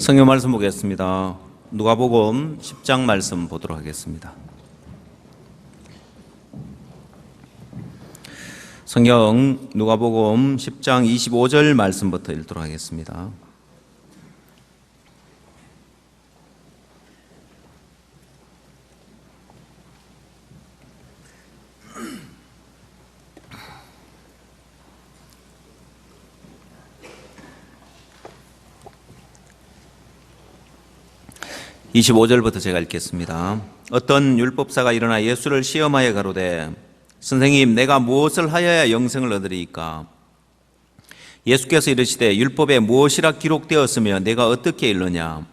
성경 말씀 보겠습니다. 누가복음 10장 말씀 보도록 하겠습니다. 성경 누가복음 10장 25절 말씀부터 읽도록 하겠습니다. (25절부터) 제가 읽겠습니다. 어떤 율법사가 일어나 예수를 시험하여 가로되 선생님, 내가 무엇을 하여야 영생을 얻으리이까? 예수께서 이르시되 율법에 무엇이라 기록되었으며 내가 어떻게 읽느냐?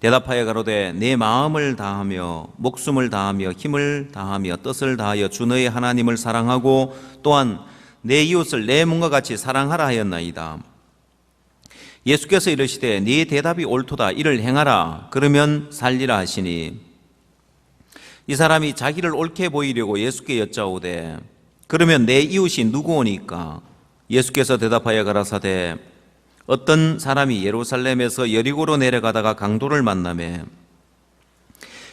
대답하여 가로되 내 마음을 다하며 목숨을 다하며 힘을 다하며 뜻을 다하여 주 너의 하나님을 사랑하고 또한 내 이웃을 내 몸과 같이 사랑하라 하였나이다. 예수께서 이르시되 네 대답이 옳도다. 이를 행하라. 그러면 살리라 하시니 이 사람이 자기를 옳게 보이려고 예수께 여짜오되 그러면 내 이웃이 누구오니까? 예수께서 대답하여 가라사대 어떤 사람이 예루살렘에서 여리고로 내려가다가 강도를 만나매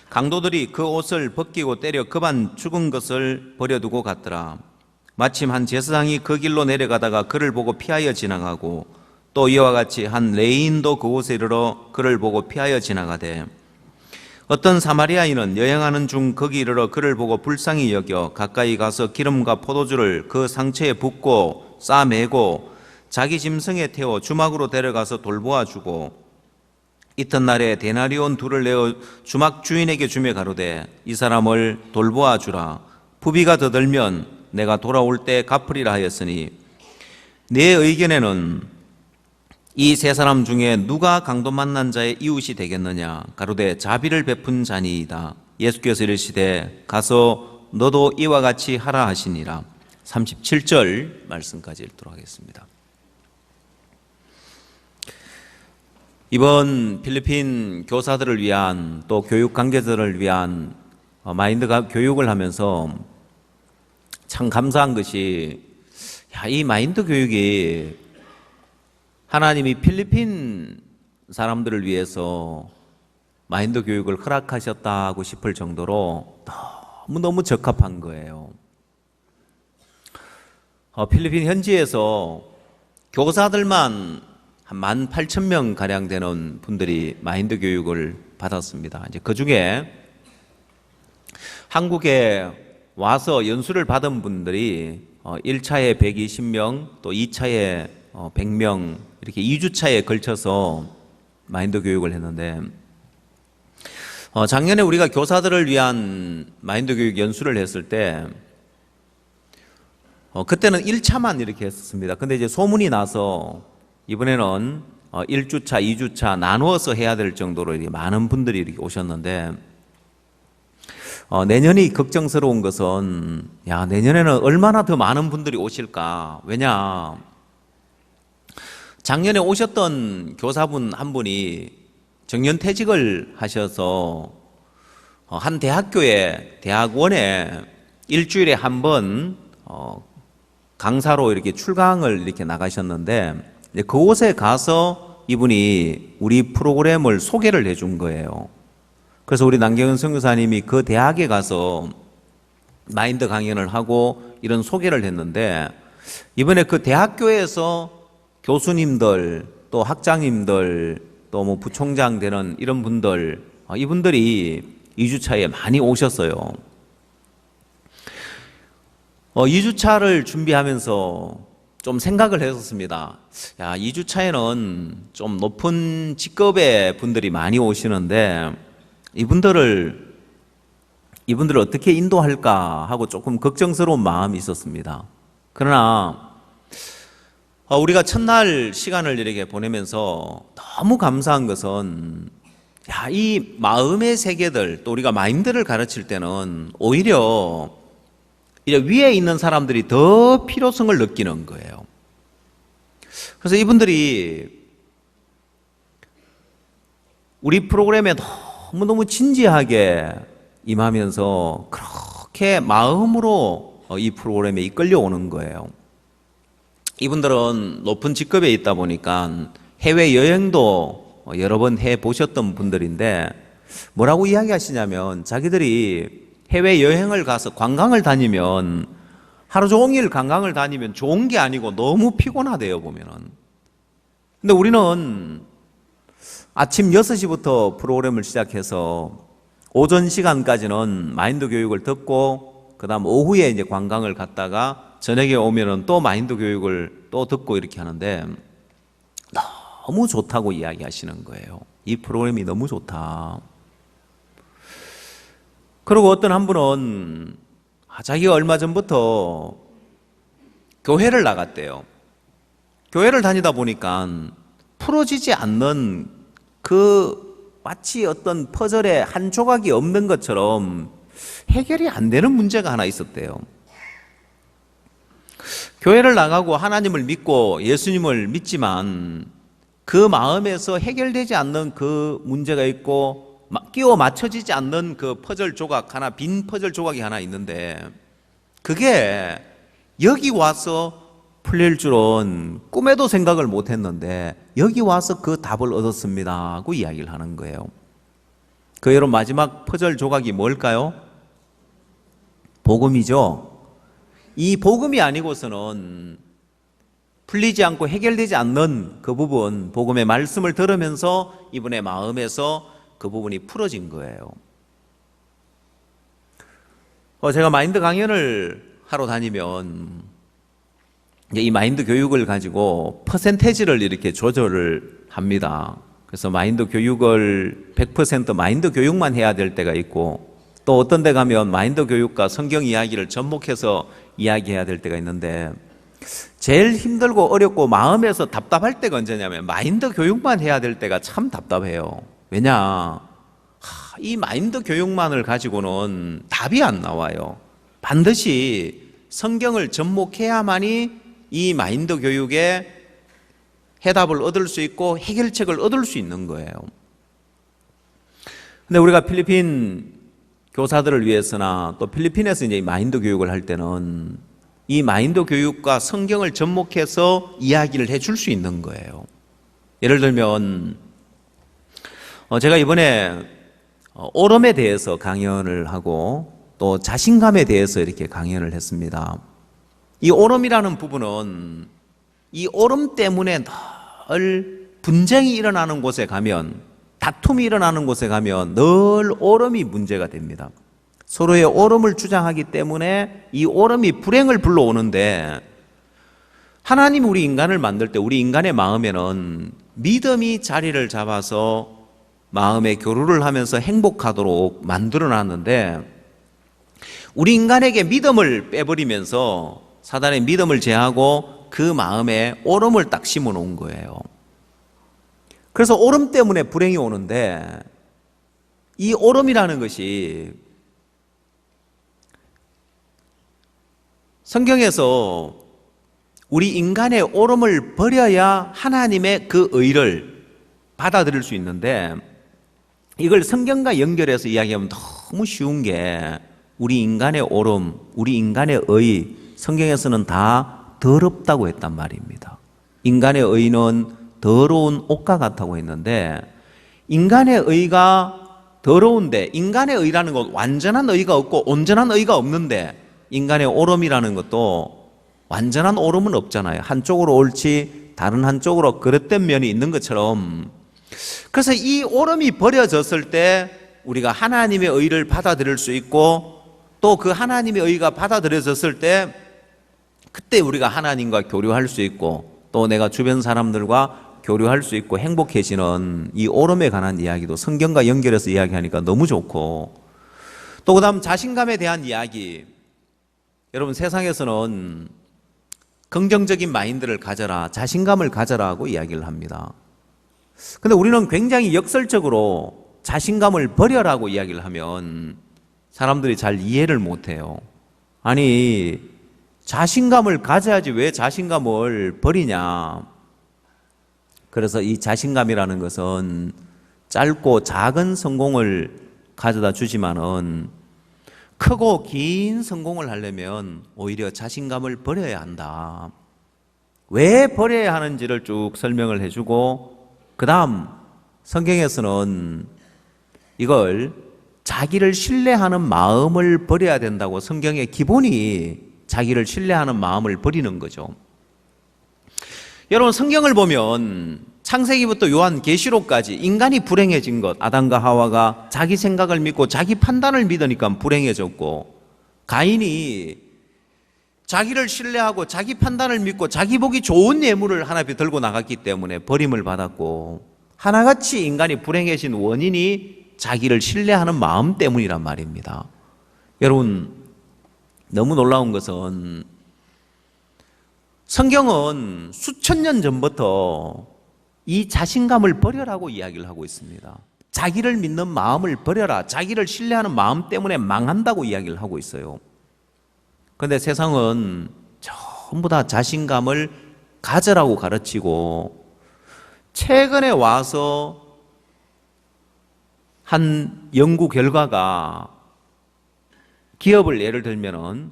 강도들이 그 옷을 벗기고 때려 그만 죽은 것을 버려두고 갔더라. 마침 한 제사장이 그 길로 내려가다가 그를 보고 피하여 지나가고 또 이와 같이 한 레위인도 그곳에 이르러 그를 보고 피하여 지나가되 어떤 사마리아인은 여행하는 중 거기 이르러 그를 보고 불쌍히 여겨 가까이 가서 기름과 포도주를 그 상처에 붓고 싸매고 자기 짐승에 태워 주막으로 데려가서 돌보아 주고 이튿날에 데나리온 둘을 내어 주막 주인에게 주며 가로되 이 사람을 돌보아 주라. 부비가 더 들면 내가 돌아올 때 갚으리라 하였으니 내 의견에는 이 세 사람 중에 누가 강도 만난 자의 이웃이 되겠느냐? 가로되 자비를 베푼 자니이다. 예수께서 이르시되 가서 너도 이와 같이 하라 하시니라. 37절 말씀까지 읽도록 하겠습니다. 이번 필리핀 교사들을 위한 또 교육 관계자들을 위한 마인드 교육을 하면서 참 감사한 것이 이 마인드 교육이 하나님이 필리핀 사람들을 위해서 마인드 교육을 허락하셨다고 싶을 정도로 너무너무 적합한 거예요. 필리핀 현지에서 교사들만 한 18,000명 가량 되는 분들이 마인드 교육을 받았습니다. 이제 그 중에 한국에 와서 연수를 받은 분들이 1차에 120명, 또 2차에 100명, 이렇게 2주차에 걸쳐서 마인드 교육을 했는데 작년에 우리가 교사들을 위한 마인드 교육 연수를 했을 때 그때는 1차만 이렇게 했었습니다. 근데 이제 소문이 나서 이번에는 1주차, 2주차 나누어서 해야 될 정도로 이렇게 많은 분들이 이렇게 오셨는데 내년이 걱정스러운 것은 내년에는 얼마나 더 많은 분들이 오실까? 왜냐? 작년에 오셨던 교사분 한 분이 정년퇴직을 하셔서 한 대학원에 일주일에 한 번 강사로 이렇게 출강을 이렇게 나가셨는데 그곳에 가서 이분이 우리 프로그램을 소개를 해준 거예요. 그래서 우리 남경은 선교사님이 그 대학에 가서 마인드 강연을 하고 이런 소개를 했는데 이번에 그 대학교에서 교수님들 또 학장님들 또 뭐 부총장 되는 이런 분들 이분들이 2주차에 많이 오셨어요. 2주차를 준비하면서 좀 생각을 했었습니다. 2주차에는 좀 높은 직급의 분들이 많이 오시는데 이분들을 어떻게 인도할까 하고 조금 걱정스러운 마음이 있었습니다. 그러나 우리가 첫날 시간을 이렇게 보내면서 너무 감사한 것은 이 마음의 세계들 또 우리가 마인드를 가르칠 때는 오히려 위에 있는 사람들이 더 필요성을 느끼는 거예요. 그래서 이분들이 우리 프로그램에 너무너무 진지하게 임하면서 그렇게 마음으로 이 프로그램에 이끌려 오는 거예요. 이분들은 높은 직급에 있다 보니까 해외여행도 여러 번 해보셨던 분들인데 뭐라고 이야기하시냐면 자기들이 해외여행을 가서 관광을 다니면 하루 종일 관광을 다니면 좋은 게 아니고 너무 피곤하대요, 보면은. 근데 우리는 아침 6시부터 프로그램을 시작해서 오전 시간까지는 마인드 교육을 듣고 그다음 오후에 이제 관광을 갔다가 저녁에 오면은 또 마인드 교육을 또 듣고 이렇게 하는데 너무 좋다고 이야기하시는 거예요. 이 프로그램이 너무 좋다. 그리고 어떤 한 분은 자기가 얼마 전부터 교회를 나갔대요. 교회를 다니다 보니까 풀어지지 않는 마치 어떤 퍼즐의 한 조각이 없는 것처럼 해결이 안 되는 문제가 하나 있었대요. 교회를 나가고 하나님을 믿고 예수님을 믿지만 그 마음에서 해결되지 않는 그 문제가 있고 끼워 맞춰지지 않는 그 퍼즐 조각 하나, 빈 퍼즐 조각이 하나 있는데 그게 여기 와서 풀릴 줄은 꿈에도 생각을 못 했는데 여기 와서 그 답을 얻었습니다 하고 이야기를 하는 거예요. 그 여러분 마지막 퍼즐 조각이 뭘까요? 복음이죠. 이 복음이 아니고서는 풀리지 않고 해결되지 않는 그 부분, 복음의 말씀을 들으면서 이분의 마음에서 그 부분이 풀어진 거예요. 제가 마인드 강연을 하러 다니면 이제 이 마인드 교육을 가지고 퍼센테이지를 이렇게 조절을 합니다. 그래서 마인드 교육을 100% 마인드 교육만 해야 될 때가 있고 또 어떤 데 가면 마인드 교육과 성경 이야기를 접목해서 이야기해야 될 때가 있는데 제일 힘들고 어렵고 마음에서 답답할 때가 언제냐면 마인드 교육만 해야 될 때가 참 답답해요. 왜냐? 이 마인드 교육만을 가지고는 답이 안 나와요. 반드시 성경을 접목해야만이 이 마인드 교육에 해답을 얻을 수 있고 해결책을 얻을 수 있는 거예요. 근데 우리가 필리핀 교사들을 위해서나 또 필리핀에서 이제 마인드 교육을 할 때는 이 마인드 교육과 성경을 접목해서 이야기를 해줄 수 있는 거예요. 예를 들면 제가 이번에 오름에 대해서 강연을 하고 또 자신감에 대해서 이렇게 강연을 했습니다. 이 오름이라는 부분은 이 오름 때문에 늘 분쟁이 일어나는 곳에 가면 다툼이 일어나는 곳에 가면 늘 오름이 문제가 됩니다. 서로의 오름을 주장하기 때문에 이 오름이 불행을 불러오는데 하나님이 우리 인간을 만들 때 우리 인간의 마음에는 믿음이 자리를 잡아서 마음의 교류를 하면서 행복하도록 만들어놨는데 우리 인간에게 믿음을 빼버리면서 사단의 믿음을 제하고 그 마음에 오름을 딱 심어놓은 거예요. 그래서 오름 때문에 불행이 오는데 이 오름이라는 것이 성경에서 우리 인간의 오름을 버려야 하나님의 그 의를 받아들일 수 있는데 이걸 성경과 연결해서 이야기하면 너무 쉬운 게 우리 인간의 오름, 우리 인간의 의, 성경에서는 다 더럽다고 했단 말입니다. 인간의 의는 더러운 옷과 같다고 했는데 인간의 의가 더러운데 인간의 의라는 것 완전한 의가 없고 온전한 의가 없는데 인간의 오름이라는 것도 완전한 오름은 없잖아요. 한쪽으로 옳지 다른 한쪽으로 그릇된 면이 있는 것처럼 그래서 이 오름이 버려졌을 때 우리가 하나님의 의를 받아들일 수 있고 또 그 하나님의 의가 받아들여졌을 때 그때 우리가 하나님과 교류할 수 있고 또 내가 주변 사람들과 교류할 수 있고 행복해지는 이 오름에 관한 이야기도 성경과 연결해서 이야기하니까 너무 좋고 또 그 다음 자신감에 대한 이야기 여러분 세상에서는 긍정적인 마인드를 가져라 자신감을 가져라고 이야기를 합니다. 근데 우리는 굉장히 역설적으로 자신감을 버려라고 이야기를 하면 사람들이 잘 이해를 못해요. 아니 자신감을 가져야지 왜 자신감을 버리냐. 그래서 이 자신감이라는 것은 짧고 작은 성공을 가져다 주지만은 크고 긴 성공을 하려면 오히려 자신감을 버려야 한다. 왜 버려야 하는지를 쭉 설명을 해주고 그 다음 성경에서는 이걸 자기를 신뢰하는 마음을 버려야 된다고, 성경의 기본이 자기를 신뢰하는 마음을 버리는 거죠. 여러분, 성경을 보면 창세기부터 요한계시록까지 인간이 불행해진 것, 아담과 하와가 자기 생각을 믿고 자기 판단을 믿으니까 불행해졌고, 가인이 자기를 신뢰하고 자기 판단을 믿고 자기 보기 좋은 예물을 하나 들고 나갔기 때문에 버림을 받았고, 하나같이 인간이 불행해진 원인이 자기를 신뢰하는 마음 때문이란 말입니다. 여러분, 너무 놀라운 것은 성경은 수천 년 전부터 이 자신감을 버려라고 이야기를 하고 있습니다. 자기를 믿는 마음을 버려라. 자기를 신뢰하는 마음 때문에 망한다고 이야기를 하고 있어요. 그런데 세상은 전부 다 자신감을 가져라고 가르치고, 최근에 와서 한 연구 결과가, 기업을 예를 들면은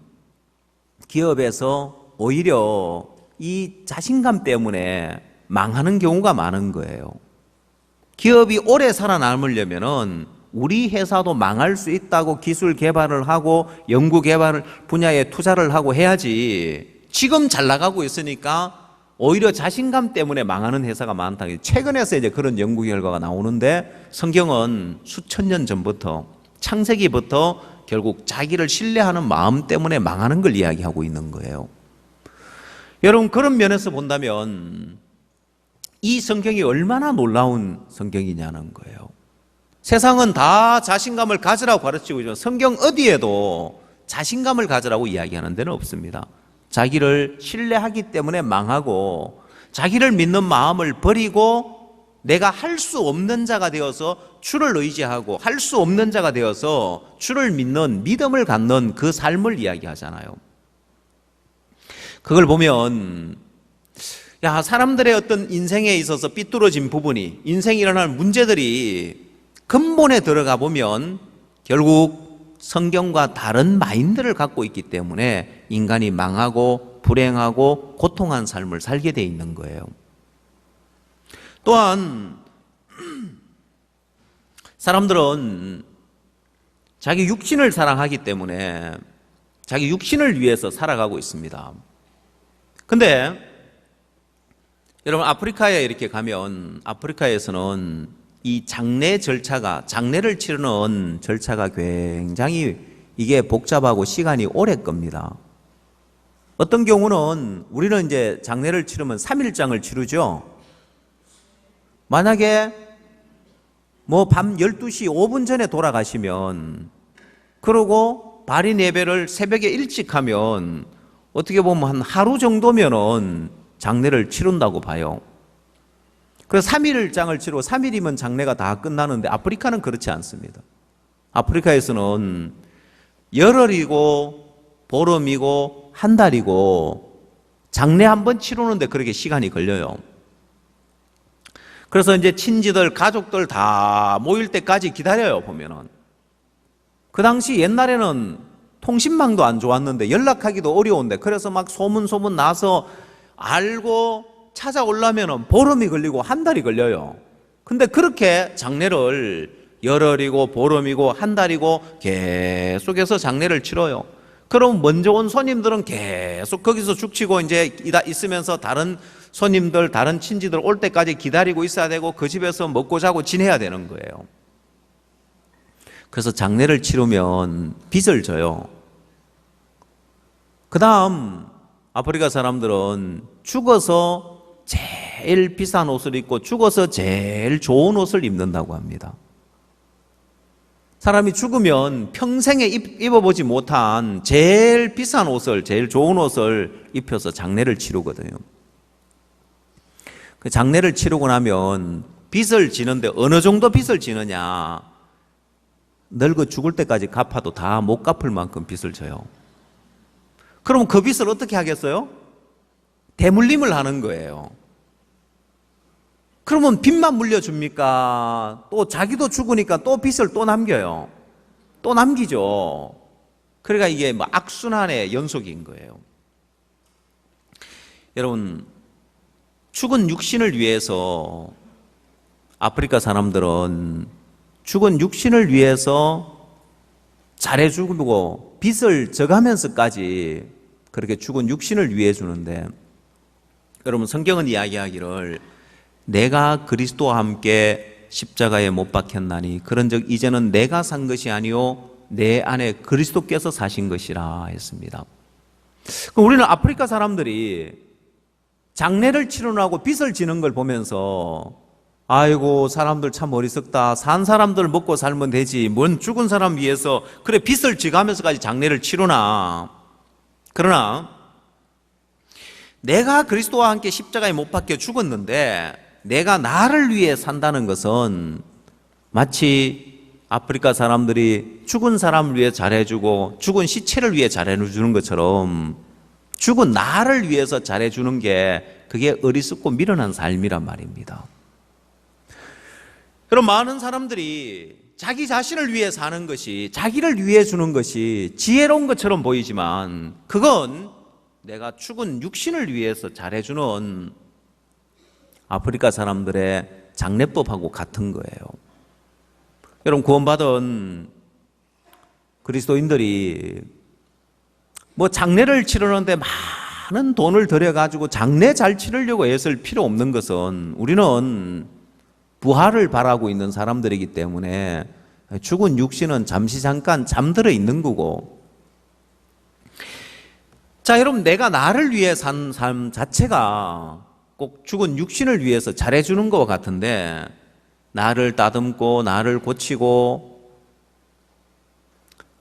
기업에서 오히려 이 자신감 때문에 망하는 경우가 많은 거예요. 기업이 오래 살아남으려면은 우리 회사도 망할 수 있다고 기술 개발을 하고 연구 개발 분야에 투자를 하고 해야지, 지금 잘 나가고 있으니까 오히려 자신감 때문에 망하는 회사가 많다. 최근에서 이제 그런 연구 결과가 나오는데, 성경은 수천 년 전부터, 창세기부터 결국 자기를 신뢰하는 마음 때문에 망하는 걸 이야기하고 있는 거예요. 여러분, 그런 면에서 본다면 이 성경이 얼마나 놀라운 성경이냐는 거예요. 세상은 다 자신감을 가지라고 가르치고 있지만 성경 어디에도 자신감을 가지라고 이야기하는 데는 없습니다. 자기를 신뢰하기 때문에 망하고, 자기를 믿는 마음을 버리고 내가 할 수 없는 자가 되어서 주를 의지하고, 할 수 없는 자가 되어서 주를 믿는, 믿음을 갖는 그 삶을 이야기하잖아요. 그걸 보면 사람들의 어떤 인생에 있어서 삐뚤어진 부분이, 인생에 일어나는 문제들이 근본에 들어가 보면 결국 성경과 다른 마인드를 갖고 있기 때문에 인간이 망하고 불행하고 고통한 삶을 살게 돼 있는 거예요. 또한 사람들은 자기 육신을 사랑하기 때문에 자기 육신을 위해서 살아가고 있습니다. 근데 여러분, 아프리카에 이렇게 가면, 아프리카에서는 이 장례 절차가, 장례를 치르는 절차가 굉장히 이게 복잡하고 시간이 오래 겁니다. 어떤 경우는 우리는 이제 장례를 치르면 3일장을 치르죠. 만약에 밤 12시 5분 전에 돌아가시면, 그러고 발인 예배를 새벽에 일찍 하면 어떻게 보면 한 하루 정도면은 장례를 치른다고 봐요. 그래서 3일장을 치르고 3일이면 장례가 다 끝나는데, 아프리카는 그렇지 않습니다. 아프리카에서는 열흘이고 보름이고 한 달이고 장례 한 번 치르는데 그렇게 시간이 걸려요. 그래서 이제 친지들, 가족들 다 모일 때까지 기다려요, 보면은. 그 당시 옛날에는 통신망도 안 좋았는데 연락하기도 어려운데, 그래서 막 소문 나서 알고 찾아오려면 보름이 걸리고 한 달이 걸려요. 근데 그렇게 장례를 열흘이고 보름이고 한 달이고 계속해서 장례를 치러요. 그럼 먼저 온 손님들은 계속 거기서 죽치고 이제 있으면서 다른 손님들, 다른 친지들 올 때까지 기다리고 있어야 되고, 그 집에서 먹고 자고 지내야 되는 거예요. 그래서 장례를 치르면 빚을 져요. 그 다음 아프리카 사람들은 죽어서 제일 비싼 옷을 입고 죽어서 제일 좋은 옷을 입는다고 합니다. 사람이 죽으면 평생에 입어보지 못한 제일 비싼 옷을, 제일 좋은 옷을 입혀서 장례를 치르거든요. 그 장례를 치르고 나면 빚을 지는데 어느 정도 빚을 지느냐, 늙어 죽을 때까지 갚아도 다 못 갚을 만큼 빚을 져요. 그럼 그 빚을 어떻게 하겠어요? 대물림을 하는 거예요. 그러면 빚만 물려줍니까? 또 자기도 죽으니까 또 빚을 또 남겨요. 또 남기죠. 그러니까 이게 악순환의 연속인 거예요. 여러분, 죽은 육신을 위해서 아프리카 사람들은 죽은 육신을 위해서 잘해주고 빚을 져가면서까지 그렇게 죽은 육신을 위해 주는데, 여러분 성경은 이야기하기를 내가 그리스도와 함께 십자가에 못 박혔나니 그런즉 이제는 내가 산 것이 아니요 내 안에 그리스도께서 사신 것이라 했습니다. 그럼 우리는 아프리카 사람들이 장례를 치르라고 빚을 지는 걸 보면서 아이고 사람들 참 어리석다, 산 사람들 먹고 살면 되지 뭔 죽은 사람 위해서 그래 빚을 지가면서까지 장례를 치르나. 그러나 내가 그리스도와 함께 십자가에 못 박혀 죽었는데 내가 나를 위해 산다는 것은 마치 아프리카 사람들이 죽은 사람을 위해 잘해주고 죽은 시체를 위해 잘해주는 것처럼 죽은 나를 위해서 잘해주는 게 그게 어리석고 미련한 삶이란 말입니다. 그럼 많은 사람들이 자기 자신을 위해 사는 것이, 자기를 위해 주는 것이 지혜로운 것처럼 보이지만 그건 내가 죽은 육신을 위해서 잘해주는 아프리카 사람들의 장례법하고 같은 거예요. 여러분 구원받은 그리스도인들이 뭐 장례를 치르는데 많은 돈을 들여가지고 장례 잘 치르려고 애쓸 필요 없는 것은 우리는 부활을 바라고 있는 사람들이기 때문에 죽은 육신은 잠시 잠깐 잠들어 있는 거고, 자 여러분 내가 나를 위해 산 삶 자체가 꼭 죽은 육신을 위해서 잘해주는 것과 같은데 나를 다듬고 나를 고치고,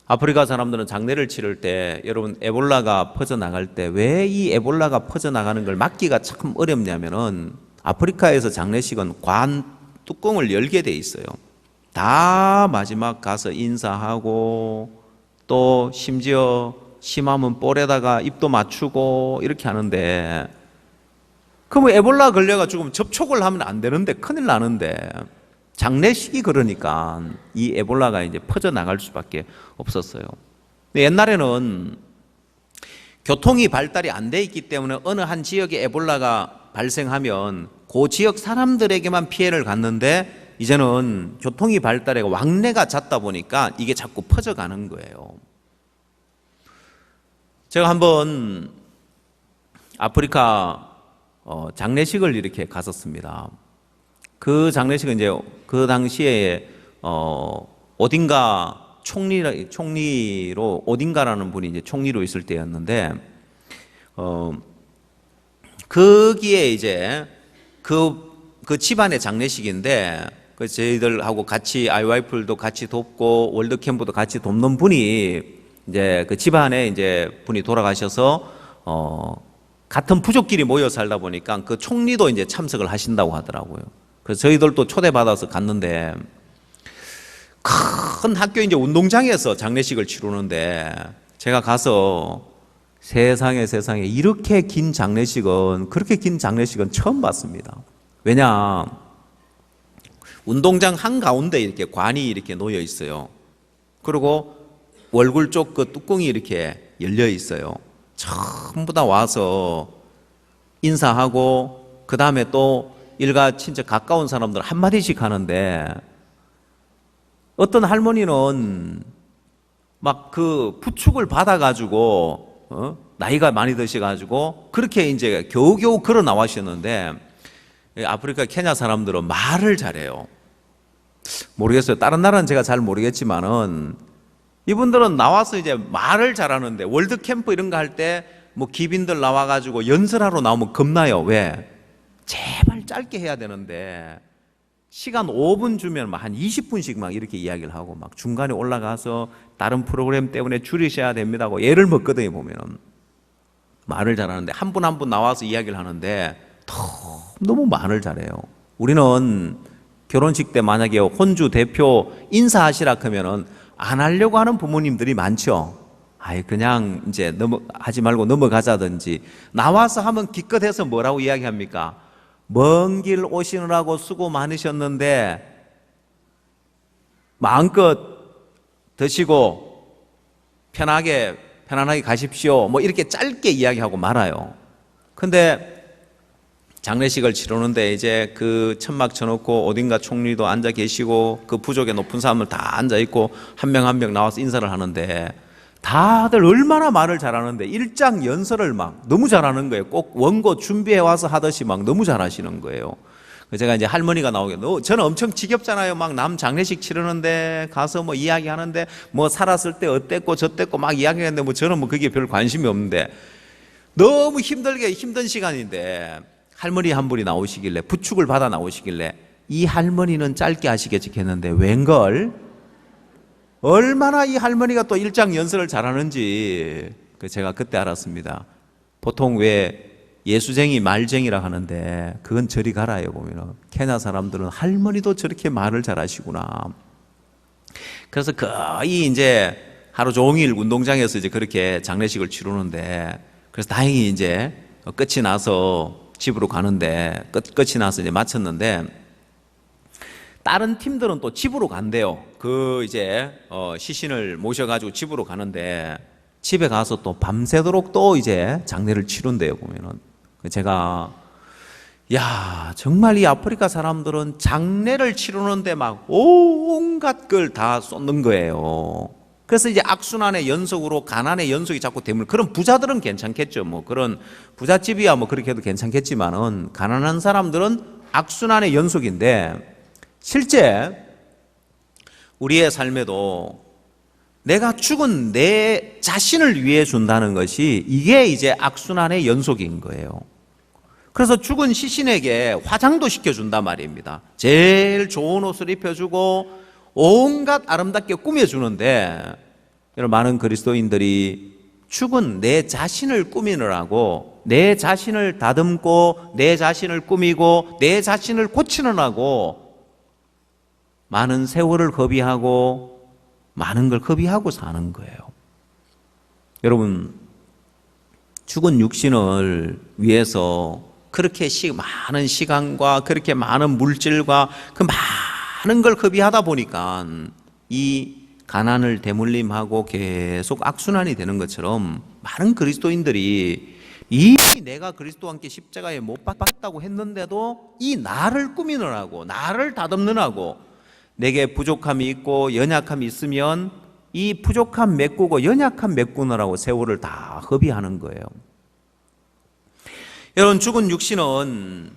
아프리카 사람들은 장례를 치를 때 여러분 에볼라가 퍼져나갈 때 왜 이 에볼라가 퍼져나가는 걸 막기가 참 어렵냐면은 아프리카에서 장례식은 관 뚜껑을 열게 돼 있어요. 다 마지막 가서 인사하고 또 심지어 심하면 볼에다가 입도 맞추고 이렇게 하는데, 그럼 에볼라 걸려가 지금 접촉을 하면 안 되는데 큰일 나는데 장례식이 그러니까 이 에볼라가 이제 퍼져나갈 수밖에 없었어요. 근데 옛날에는 교통이 발달이 안 돼 있기 때문에 어느 한 지역에 에볼라가 발생하면 그 지역 사람들에게만 피해를 갔는데 이제는 교통이 발달해 왕래가 잦다 보니까 이게 자꾸 퍼져가는 거예요. 제가 한번 아프리카 장례식을 이렇게 갔었습니다. 그 장례식은 이제 그 당시에 오딩가 총리로 오딩가라는 분이 이제 총리로 있을 때였는데 거기에 이제 그 집안의 장례식인데 그 저희들하고 같이 아이와이프도 같이 돕고 월드 캠프도 같이 돕는 분이 이제 그 집안에 이제 분이 돌아가셔서 같은 부족끼리 모여 살다 보니까 그 총리도 이제 참석을 하신다고 하더라고요. 그래서 저희들도 초대받아서 갔는데 큰 학교 이제 운동장에서 장례식을 치르는데 제가 가서 세상에 이렇게 긴 장례식은, 그렇게 긴 장례식은 처음 봤습니다. 왜냐, 운동장 한가운데 이렇게 관이 이렇게 놓여 있어요. 그리고 월굴 쪽 그 뚜껑이 이렇게 열려 있어요. 전부 다 와서 인사하고 그 다음에 또 일가 친척 가까운 사람들 한마디씩 하는데, 어떤 할머니는 막 그 부축을 받아가지고 나이가 많이 드셔가지고 그렇게 이제 겨우겨우 걸어 나와셨는데, 아프리카 케냐 사람들은 말을 잘해요. 모르겠어요. 다른 나라는 제가 잘 모르겠지만은 이분들은 나와서 이제 말을 잘하는데, 월드 캠프 이런 거 할 때 뭐 기빈들 나와가지고 연설하러 나오면 겁나요. 왜? 제발 짧게 해야 되는데 시간 5분 주면 막 한 20분씩 막 이렇게 이야기를 하고 막 중간에 올라가서 다른 프로그램 때문에 줄이셔야 됩니다고 예를 먹거든요. 보면은 말을 잘하는데 한 분 한 분 나와서 이야기를 하는데 너무 말을 잘해요. 우리는 결혼식 때 만약에 혼주 대표 인사하시라 하면은 안 하려고 하는 부모님들이 많죠. 아이 그냥 이제 하지 말고 넘어가자든지, 나와서 하면 기껏해서 뭐라고 이야기합니까? 먼 길 오시느라고 수고 많으셨는데 마음껏 드시고 편안하게 가십시오. 뭐 이렇게 짧게 이야기하고 말아요. 근데 장례식을 치르는데 이제 그 천막 쳐놓고 어딘가 총리도 앉아 계시고 그 부족의 높은 사람들 다 앉아 있고 한 명 한 명 나와서 인사를 하는데 다들 얼마나 말을 잘하는데 일장 연설을 막 너무 잘하는 거예요. 꼭 원고 준비해 와서 하듯이 막 너무 잘하시는 거예요. 제가 이제 할머니가 나오게, 저는 엄청 지겹잖아요. 막 남 장례식 치르는데 가서 뭐 이야기하는데 뭐 살았을 때 어땠고 저땠고 막 이야기하는데 뭐 저는 뭐 그게 별 관심이 없는데 너무 힘든 시간인데 할머니 한 분이 나오시길래 부축을 받아 나오시길래 이 할머니는 짧게 하시겠지 했는데 웬걸 얼마나 이 할머니가 또 일장 연설을 잘하는지 제가 그때 알았습니다. 보통 왜 예수쟁이 말쟁이라 하는데 그건 저리 가라요. 보면은 케냐 사람들은 할머니도 저렇게 말을 잘하시구나. 그래서 거의 이제 하루 종일 운동장에서 이제 그렇게 장례식을 치르는데 그래서 다행히 이제 끝이 나서 집으로 가는데 끝이 나서 이제 마쳤는데 다른 팀들은 또 집으로 간대요. 그 이제 시신을 모셔가지고 집으로 가는데 집에 가서 또 밤새도록 또 이제 장례를 치른대요. 보면은 제가 야 정말 이 아프리카 사람들은 장례를 치르는데 막 온갖 걸 다 쏟는 거예요. 그래서 이제 악순환의 연속으로 가난의 연속이 자꾸 되면 그런 부자들은 괜찮겠죠. 뭐 그런 부잣집이야 뭐 그렇게 해도 괜찮겠지만은 가난한 사람들은 악순환의 연속인데 실제 우리의 삶에도 내가 죽은 내 자신을 위해 준다는 것이 이게 이제 악순환의 연속인 거예요. 그래서 죽은 시신에게 화장도 시켜준단 말입니다. 제일 좋은 옷을 입혀주고 온갖 아름답게 꾸며주는데 여러분 많은 그리스도인들이 죽은 내 자신을 꾸미느라고 내 자신을 다듬고 내 자신을 꾸미고 내 자신을 고치느라고 많은 세월을 허비하고 많은 걸 허비하고 사는 거예요. 여러분 죽은 육신을 위해서 그렇게 많은 시간과 그렇게 많은 물질과 그 많은 걸 허비하다 보니까 이 가난을 대물림하고 계속 악순환이 되는 것처럼 많은 그리스도인들이 이미 내가 그리스도와 함께 십자가에 못 박았다고 했는데도 이 나를 꾸미느라고 나를 다듬느라고 내게 부족함이 있고 연약함이 있으면 이 부족함 메꾸고 연약함 메꾸느라고 세월을 다 허비하는 거예요. 여러분 죽은 육신은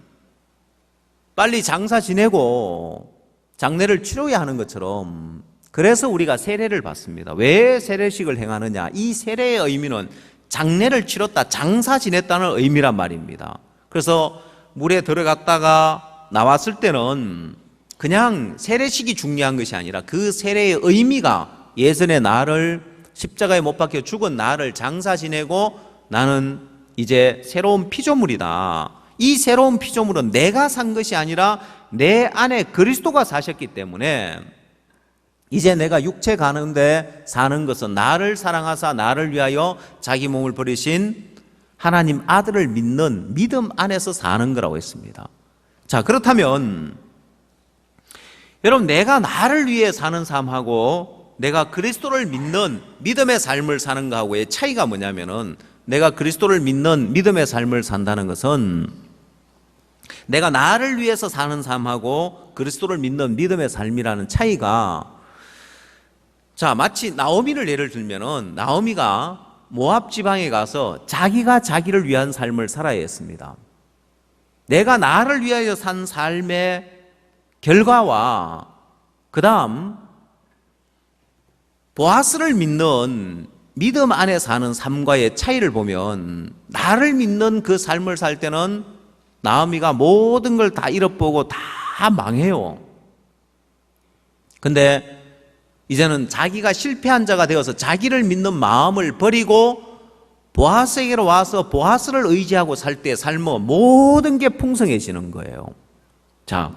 빨리 장사 지내고 장례를 치러야 하는 것처럼 그래서 우리가 세례를 받습니다. 왜 세례식을 행하느냐? 이 세례의 의미는 장례를 치렀다, 장사 지냈다는 의미란 말입니다. 그래서 물에 들어갔다가 나왔을 때는 그냥 세례식이 중요한 것이 아니라 그 세례의 의미가 예전에 나를 십자가에 못 박혀 죽은 나를 장사 지내고 나는 이제 새로운 피조물이다. 이 새로운 피조물은 내가 산 것이 아니라 내 안에 그리스도가 사셨기 때문에 이제 내가 육체 가운데 사는 것은 나를 사랑하사 나를 위하여 자기 몸을 버리신 하나님 아들을 믿는 믿음 안에서 사는 거라고 했습니다. 자, 그렇다면 여러분 내가 나를 위해 사는 삶하고 내가 그리스도를 믿는 믿음의 삶을 사는 거하고의 차이가 뭐냐면은 내가 그리스도를 믿는 믿음의 삶을 산다는 것은 내가 나를 위해서 사는 삶하고 그리스도를 믿는 믿음의 삶이라는 차이가 자 마치 나오미를 예를 들면은 나오미가 모압 지방에 가서 자기가 자기를 위한 삶을 살아야 했습니다. 내가 나를 위하여 산 삶의 결과와 그 다음 보아스를 믿는 믿음 안에 사는 삶과의 차이를 보면 나를 믿는 그 삶을 살 때는 나오미가 모든 걸 다 잃어보고 다 망해요. 근데 이제는 자기가 실패한 자가 되어서 자기를 믿는 마음을 버리고 보아스에게로 와서 보아스를 의지하고 살 때 삶은 모든 게 풍성해지는 거예요. 자,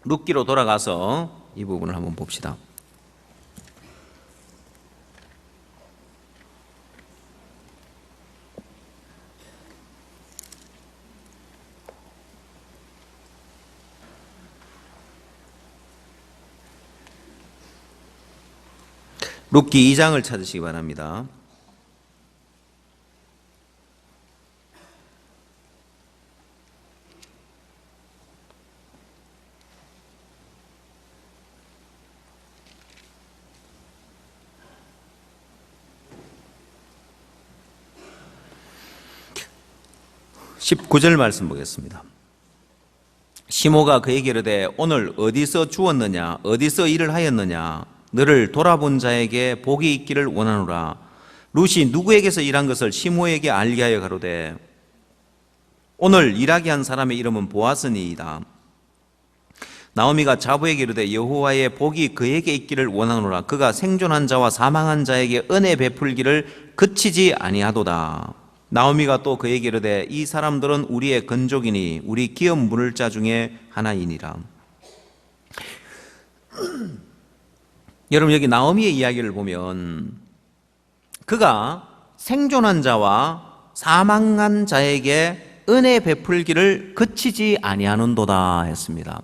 룻기로 돌아가서 이 부분을 한번 봅시다. 룻기 2장을 찾으시기 바랍니다. 19절 말씀 보겠습니다. 시모가 그에게 이르되 오늘 어디서 주었느냐 어디서 일을 하였느냐 너를 돌아본 자에게 복이 있기를 원하노라. 룻이 누구에게서 일한 것을 시모에게 알게 하여 가로되 오늘 일하게 한 사람의 이름은 보아스니이다. 나오미가 자부에게 이르되 여호와의 복이 그에게 있기를 원하노라. 그가 생존한 자와 사망한 자에게 은혜 베풀기를 그치지 아니하도다. 나오미가 또 그에게 이르되 이 사람들은 우리의 건족이니 우리 기업 물을 자 중에 하나이니라. 여러분, 여기 나오미의 이야기를 보면 그가 생존한 자와 사망한 자에게 은혜 베풀기를 그치지 아니하는도다 했습니다.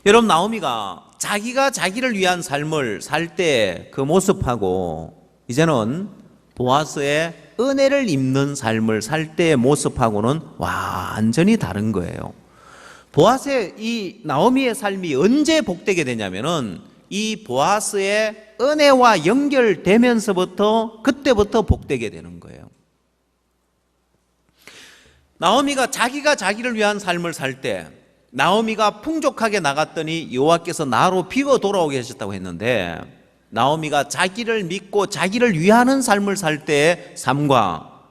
여러분, 나오미가 자기가 자기를 위한 삶을 살 때 그 모습하고 이제는 보아스의 은혜를 입는 삶을 살 때의 모습하고는 완전히 다른 거예요. 보아스의 이 나오미의 삶이 언제 복되게 되냐면은 이 보아스의 은혜와 연결되면서부터 그때부터 복되게 되는 거예요. 나오미가 자기가 자기를 위한 삶을 살 때 나오미가 풍족하게 나갔더니 여호와께서 나로 비워 돌아오게 하셨다고 했는데, 나오미가 자기를 믿고 자기를 위하는 삶을 살 때의 삶과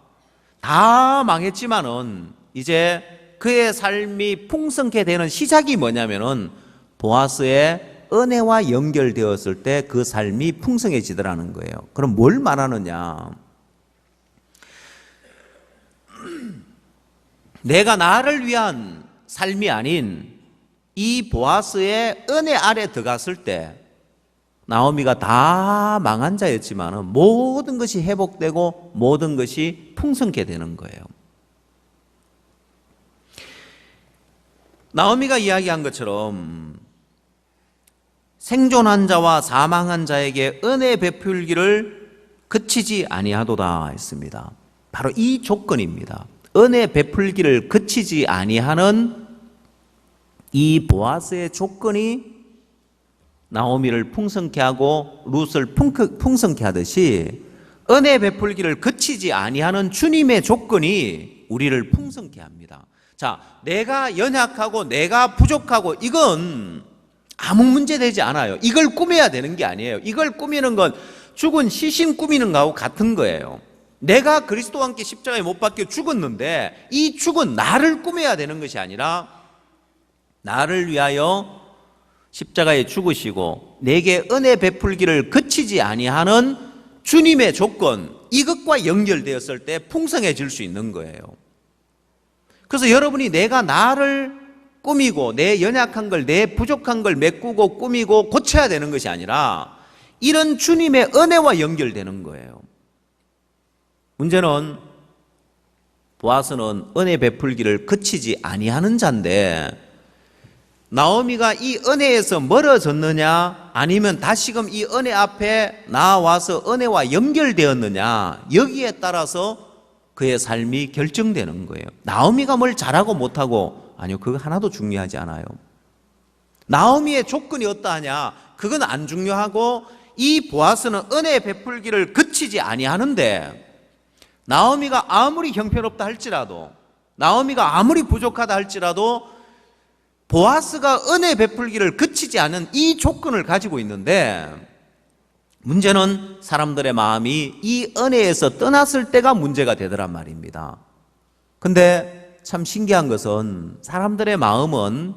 다 망했지만은 이제 그의 삶이 풍성케 되는 시작이 뭐냐면은 보아스의 은혜와 연결되었을 때 그 삶이 풍성해지더라는 거예요. 그럼 뭘 말하느냐? 내가 나를 위한 삶이 아닌 이 보아스의 은혜 아래 들어갔을 때 나오미가 다 망한 자였지만 모든 것이 회복되고 모든 것이 풍성케 되는 거예요. 나오미가 이야기한 것처럼 생존한 자와 사망한 자에게 은혜 베풀기를 그치지 아니하도다 했습니다. 바로 이 조건입니다. 은혜 베풀기를 그치지 아니하는 이 보아스의 조건이 나오미를 풍성케 하고 룻을 풍성케 하듯이 은혜 베풀기를 그치지 아니하는 주님의 조건이 우리를 풍성케 합니다. 자, 내가 연약하고 내가 부족하고 이건 아무 문제 되지 않아요. 이걸 꾸며야 되는 게 아니에요. 이걸 꾸미는 건 죽은 시신 꾸미는 거하고 같은 거예요. 내가 그리스도와 함께 십자가에 못 박혀 죽었는데 이 죽은 나를 꾸며야 되는 것이 아니라 나를 위하여 십자가에 죽으시고 내게 은혜 베풀기를 그치지 아니하는 주님의 조건, 이것과 연결되었을 때 풍성해질 수 있는 거예요. 그래서 여러분이 내가 나를 꾸미고 내 연약한 걸, 내 부족한 걸 메꾸고 꾸미고 고쳐야 되는 것이 아니라 이런 주님의 은혜와 연결되는 거예요. 문제는 보아스는 은혜 베풀기를 그치지 아니하는 자인데 나오미가 이 은혜에서 멀어졌느냐 아니면 다시금 이 은혜 앞에 나와서 은혜와 연결되었느냐, 여기에 따라서 그의 삶이 결정되는 거예요. 나오미가 뭘 잘하고 못하고, 아니요, 그거 하나도 중요하지 않아요. 나오미의 조건이 어떠하냐, 그건 안 중요하고 이 보아스는 은혜 베풀기를 그치지 아니하는데 나오미가 아무리 형편없다 할지라도, 나오미가 아무리 부족하다 할지라도 보아스가 은혜 베풀기를 그치지 않은 이 조건을 가지고 있는데, 문제는 사람들의 마음이 이 은혜에서 떠났을 때가 문제가 되더란 말입니다. 근데 참 신기한 것은 사람들의 마음은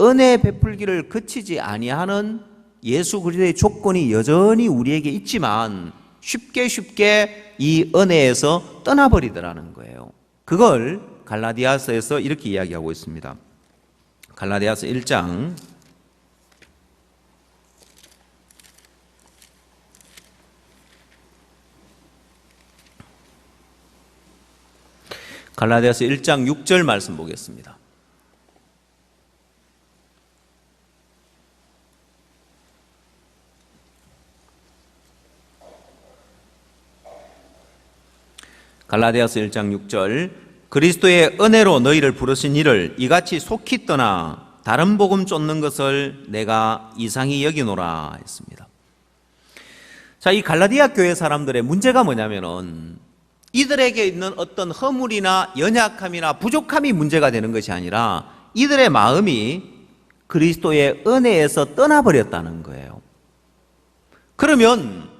은혜 베풀기를 그치지 아니하는 예수 그리스도의 조건이 여전히 우리에게 있지만 쉽게 이 은혜에서 떠나버리더라는 거예요. 그걸 갈라디아서에서 이렇게 이야기하고 있습니다. 갈라디아서 1장 6절 말씀 보겠습니다. 갈라디아서 1장 6절, 그리스도의 은혜로 너희를 부르신 이를 이같이 속히 떠나 다른 복음 쫓는 것을 내가 이상히 여기노라 했습니다. 자, 이 갈라디아 교회 사람들의 문제가 뭐냐면은 이들에게 있는 어떤 허물이나 연약함이나 부족함이 문제가 되는 것이 아니라 이들의 마음이 그리스도의 은혜에서 떠나버렸다는 거예요. 그러면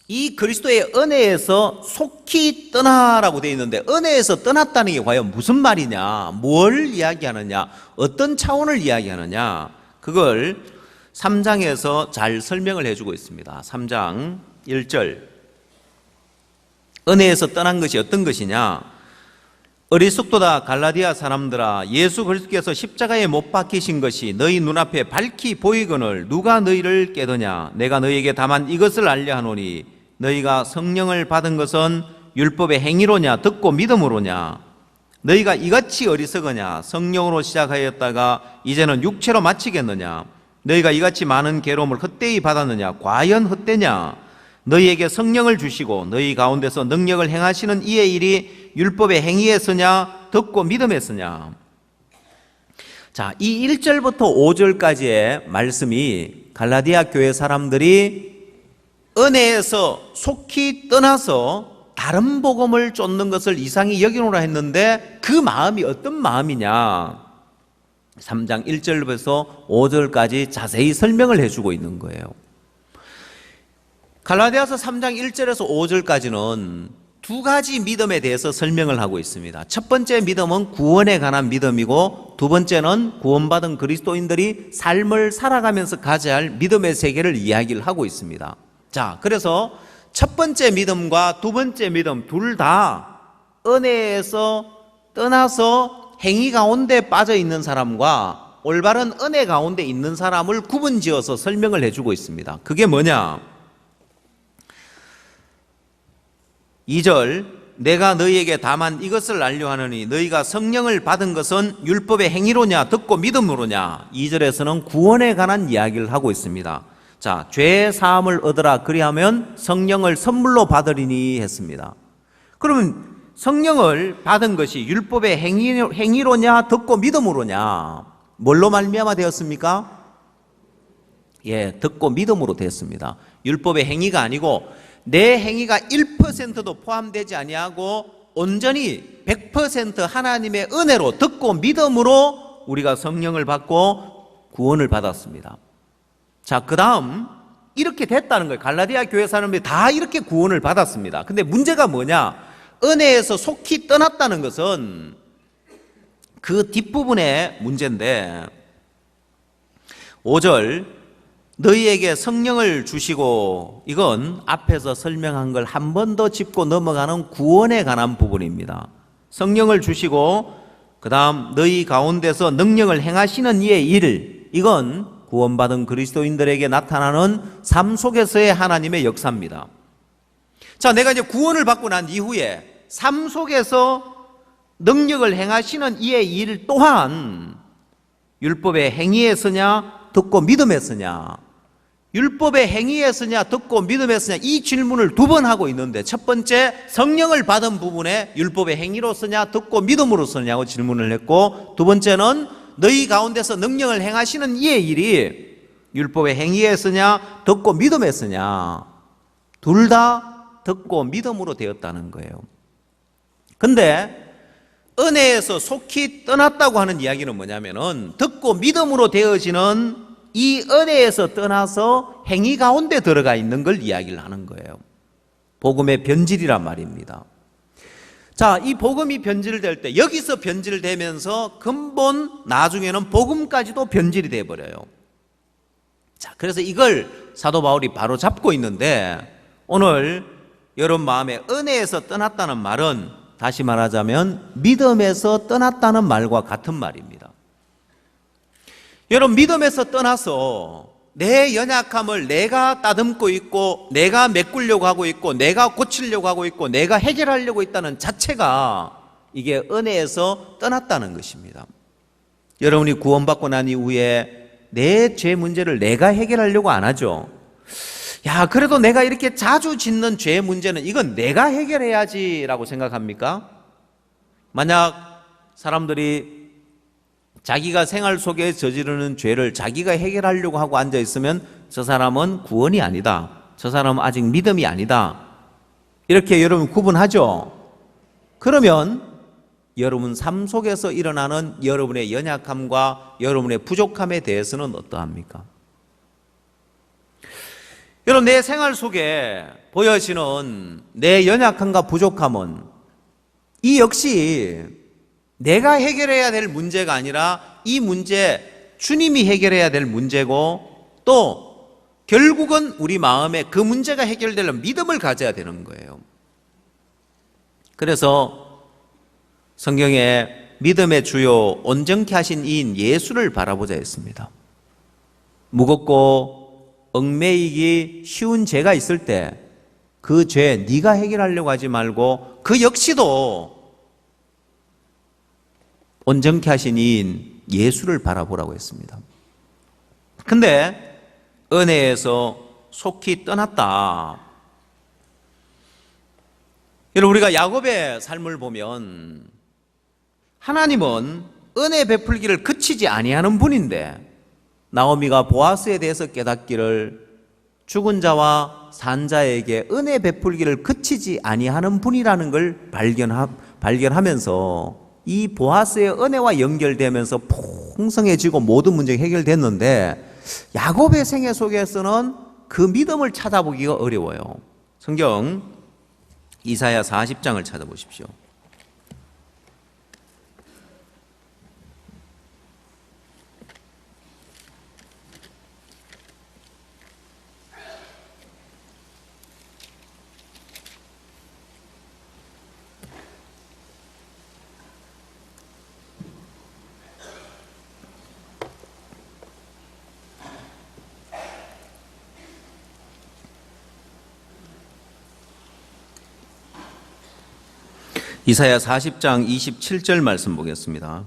이 그리스도의 은혜에서 속히 떠나라고 되어 있는데 은혜에서 떠났다는 게 과연 무슨 말이냐, 뭘 이야기하느냐, 어떤 차원을 이야기하느냐, 그걸 3장에서 잘 설명을 해주고 있습니다. 3장 1절, 은혜에서 떠난 것이 어떤 것이냐. 어리숙도다 갈라디아 사람들아, 예수 그리스도께서 십자가에 못 박히신 것이 너희 눈앞에 밝히 보이거늘 누가 너희를 깨더냐. 내가 너희에게 다만 이것을 알려 하노니 너희가 성령을 받은 것은 율법의 행위로냐 듣고 믿음으로냐. 너희가 이같이 어리석으냐. 성령으로 시작하였다가 이제는 육체로 마치겠느냐. 너희가 이같이 많은 괴로움을 헛되이 받았느냐. 과연 헛되냐. 너희에게 성령을 주시고 너희 가운데서 능력을 행하시는 이의 일이 율법의 행위에서냐 듣고 믿음에서냐. 자, 이 1절부터 5절까지의 말씀이 갈라디아 교회 사람들이 은혜에서 속히 떠나서 다른 복음을 쫓는 것을 이상히 여기노라 했는데 그 마음이 어떤 마음이냐, 3장 1절부터 5절까지 자세히 설명을 해주고 있는 거예요. 갈라디아서 3장 1절에서 5절까지는 두 가지 믿음에 대해서 설명을 하고 있습니다. 첫 번째 믿음은 구원에 관한 믿음이고, 두 번째는 구원받은 그리스도인들이 삶을 살아가면서 가져야 할 믿음의 세계를 이야기를 하고 있습니다. 자, 그래서 첫 번째 믿음과 두 번째 믿음 둘 다 은혜에서 떠나서 행위 가운데 빠져 있는 사람과 올바른 은혜 가운데 있는 사람을 구분지어서 설명을 해주고 있습니다. 그게 뭐냐? 2절, 내가 너희에게 다만 이것을 알려 하느니 너희가 성령을 받은 것은 율법의 행위로냐 듣고 믿음으로냐. 2절에서는 구원에 관한 이야기를 하고 있습니다. 자, 죄 사함을 얻으라 그리하면 성령을 선물로 받으리니 했습니다. 그러면 성령을 받은 것이 율법의 행위로냐 듣고 믿음으로냐. 뭘로 말미암아 되었습니까? 예, 듣고 믿음으로 되었습니다. 율법의 행위가 아니고 내 행위가 1%도 포함되지 아니하고 온전히 100% 하나님의 은혜로 듣고 믿음으로 우리가 성령을 받고 구원을 받았습니다. 자, 그 다음 이렇게 됐다는 거예요. 갈라디아 교회 사람들이 다 이렇게 구원을 받았습니다. 근데 문제가 뭐냐? 은혜에서 속히 떠났다는 것은 그 뒷부분의 문제인데, 5절, 너희에게 성령을 주시고, 이건 앞에서 설명한 걸 한 번 더 짚고 넘어가는 구원에 관한 부분입니다. 성령을 주시고 그 다음 너희 가운데서 능력을 행하시는 이의 일, 이건 구원받은 그리스도인들에게 나타나는 삶 속에서의 하나님의 역사입니다. 자, 내가 이제 구원을 받고 난 이후에 삶 속에서 능력을 행하시는 이의 일 또한 율법의 행위에서냐 듣고 믿음에서냐, 율법의 행위에서냐 듣고 믿음에서냐, 이 질문을 두 번 하고 있는데, 첫 번째 성령을 받은 부분에 율법의 행위로서냐 듣고 믿음으로서냐고 질문을 했고, 두 번째는 너희 가운데서 능력을 행하시는 이의 일이 율법의 행위에서냐 듣고 믿음에서냐, 둘 다 듣고 믿음으로 되었다는 거예요. 근데 은혜에서 속히 떠났다고 하는 이야기는 뭐냐면은, 듣고 믿음으로 되어지는 이 은혜에서 떠나서 행위 가운데 들어가 있는 걸 이야기를 하는 거예요. 복음의 변질이란 말입니다. 자, 이 복음이 변질될 때, 여기서 변질되면서 근본 나중에는 복음까지도 변질이 돼버려요. 자, 그래서 이걸 사도 바울이 바로 잡고 있는데, 오늘 여러분 마음에 은혜에서 떠났다는 말은 다시 말하자면 믿음에서 떠났다는 말과 같은 말입니다. 여러분, 믿음에서 떠나서 내 연약함을 내가 따듬고 있고, 내가 메꾸려고 하고 있고, 내가 고치려고 하고 있고, 내가 해결하려고 있다는 자체가 이게 은혜에서 떠났다는 것입니다. 여러분이 구원받고 난 이후에 내 죄 문제를 내가 해결하려고 안 하죠. 야, 그래도 내가 이렇게 자주 짓는 죄 문제는 이건 내가 해결해야지라고 생각합니까? 만약 사람들이 자기가 생활 속에 저지르는 죄를 자기가 해결하려고 하고 앉아 있으면 저 사람은 구원이 아니다, 저 사람은 아직 믿음이 아니다, 이렇게 여러분 구분하죠? 그러면 여러분 삶 속에서 일어나는 여러분의 연약함과 여러분의 부족함에 대해서는 어떠합니까? 여러분, 내 생활 속에 보여지는 내 연약함과 부족함은 이 역시 내가 해결해야 될 문제가 아니라 이 문제 주님이 해결해야 될 문제고, 또 결국은 우리 마음에 그 문제가 해결되려면 믿음을 가져야 되는 거예요. 그래서 성경에 믿음의 주요 온전케 하신 이인 예수를 바라보자 했습니다. 무겁고 얽매이기 쉬운 죄가 있을 때 그 죄 네가 해결하려고 하지 말고 그 역시도 온전케 하신 이인 예수를 바라보라고 했습니다. 근데 은혜에서 속히 떠났다. 여러분, 우리가 야곱의 삶을 보면 하나님은 은혜 베풀기를 그치지 아니하는 분인데, 나오미가 보아스에 대해서 깨닫기를 죽은 자와 산 자에게 은혜 베풀기를 그치지 아니하는 분이라는 걸 발견하면서 이 보아스의 은혜와 연결되면서 풍성해지고 모든 문제가 해결됐는데, 야곱의 생애 속에서는 그 믿음을 찾아보기가 어려워요. 성경 이사야 40장을 찾아보십시오. 이사야 40장 27절 말씀 보겠습니다.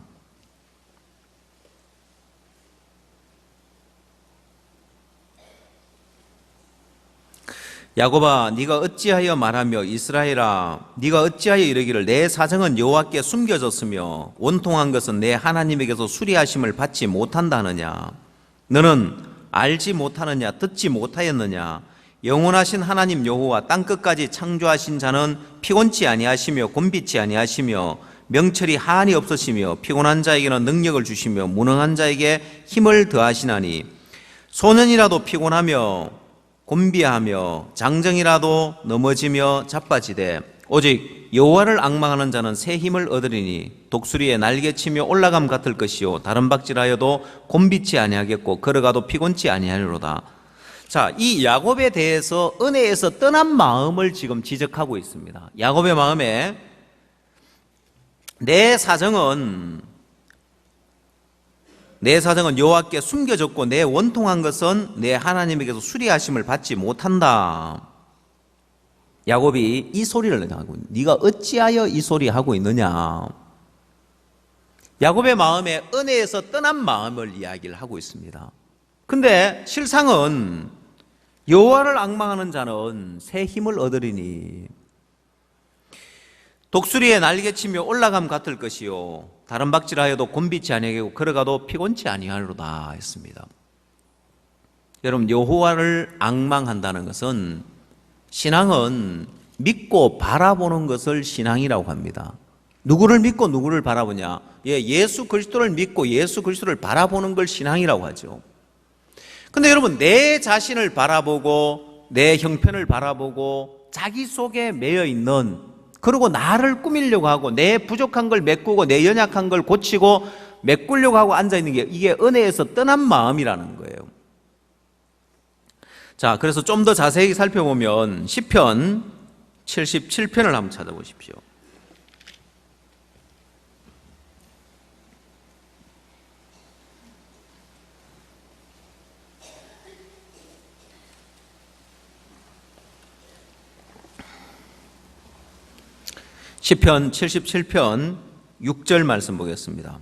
야곱아, 네가 어찌하여 말하며 이스라엘아, 네가 어찌하여 이르기를 내 사정은 여호와께 숨겨졌으며 원통한 것은 내 하나님에게서 수리하심을 받지 못한다 하느냐? 너는 알지 못하느냐? 듣지 못하였느냐? 영원하신 하나님 여호와 땅끝까지 창조하신 자는 피곤치 아니하시며 곤비치 아니하시며 명철이 한이 없으시며 피곤한 자에게는 능력을 주시며 무능한 자에게 힘을 더하시나니, 소년이라도 피곤하며 곤비하며 장정이라도 넘어지며 자빠지되 오직 여호와를 앙망하는 자는 새 힘을 얻으리니 독수리의 날개치며 올라감 같을 것이요 다른 박질하여도 곤비치 아니하겠고 걸어가도 피곤치 아니하리로다. 자, 이 야곱에 대해서 은혜에서 떠난 마음을 지금 지적하고 있습니다. 야곱의 마음에 내 사정은 여호와께 숨겨졌고 내 원통한 것은 내 하나님에게서 수리하심을 받지 못한다. 야곱이 이 소리를 하고, 네가 어찌하여 이 소리 하고 있느냐? 야곱의 마음에 은혜에서 떠난 마음을 이야기를 하고 있습니다. 근데 실상은 여호와를 앙망하는 자는 새 힘을 얻으리니 독수리의 날개치며 올라감 같을 것이요 다른 박질하여도 곤비치 아니하고 걸어가도 피곤치 아니하리로다 했습니다. 여러분, 여호와를 앙망한다는 것은, 신앙은 믿고 바라보는 것을 신앙이라고 합니다. 누구를 믿고 누구를 바라보냐? 예수 그리스도를 믿고 예수 그리스도를 바라보는 걸 신앙이라고 하죠. 근데 여러분, 내 자신을 바라보고 내 형편을 바라보고 자기 속에 매여 있는, 그리고 나를 꾸미려고 하고 내 부족한 걸 메꾸고 내 연약한 걸 고치고 메꾸려고 하고 앉아있는 게, 이게 은혜에서 떠난 마음이라는 거예요. 자, 그래서 좀 더 자세히 살펴보면 시편 77편을 한번 찾아보십시오. 시편 77편 6절 말씀 보겠습니다.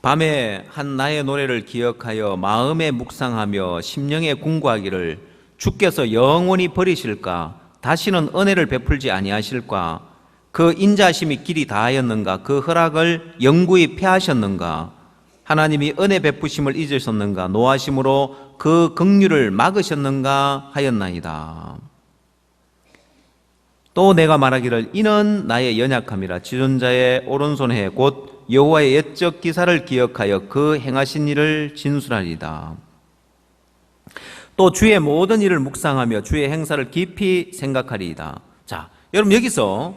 밤에 한 나의 노래를 기억하여 마음에 묵상하며 심령에 궁구하기를, 주께서 영원히 버리실까? 다시는 은혜를 베풀지 아니하실까? 그 인자하심이 길이 다하였는가? 그 허락을 영구히 폐하셨는가? 하나님이 은혜 베푸심을 잊으셨는가? 노하심으로 그 긍휼을 막으셨는가 하였나이다. 또 내가 말하기를 이는 나의 연약함이라. 지존자의 오른손에 곧 여호와의 옛적 기사를 기억하여 그 행하신 일을 진술하리이다. 또 주의 모든 일을 묵상하며 주의 행사를 깊이 생각하리이다. 자, 여러분 여기서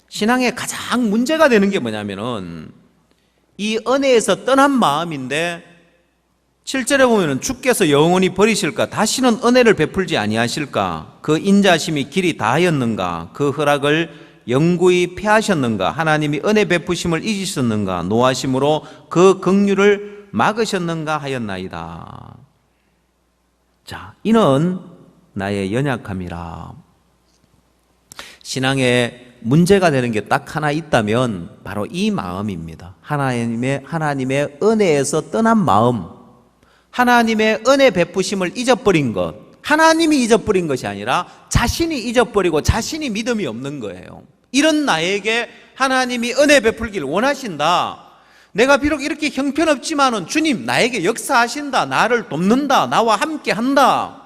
신앙의 가장 문제가 되는 게 뭐냐면은 이 은혜에서 떠난 마음인데 7절에 보면은 주께서 영원히 버리실까? 다시는 은혜를 베풀지 아니하실까? 그 인자심이 길이 다하였는가? 그 허락을 영구히 폐하셨는가? 하나님이 은혜 베푸심을 잊으셨는가? 노하심으로 그 긍휼을 막으셨는가 하였나이다. 자, 이는 나의 연약함이라. 신앙에 문제가 되는 게 딱 하나 있다면 바로 이 마음입니다. 하나님의 은혜에서 떠난 마음, 하나님의 은혜 베푸심을 잊어버린 것, 하나님이 잊어버린 것이 아니라 자신이 잊어버리고 자신이 믿음이 없는 거예요. 이런 나에게 하나님이 은혜 베풀기를 원하신다. 내가 비록 이렇게 형편없지만은 주님 나에게 역사하신다. 나를 돕는다. 나와 함께 한다.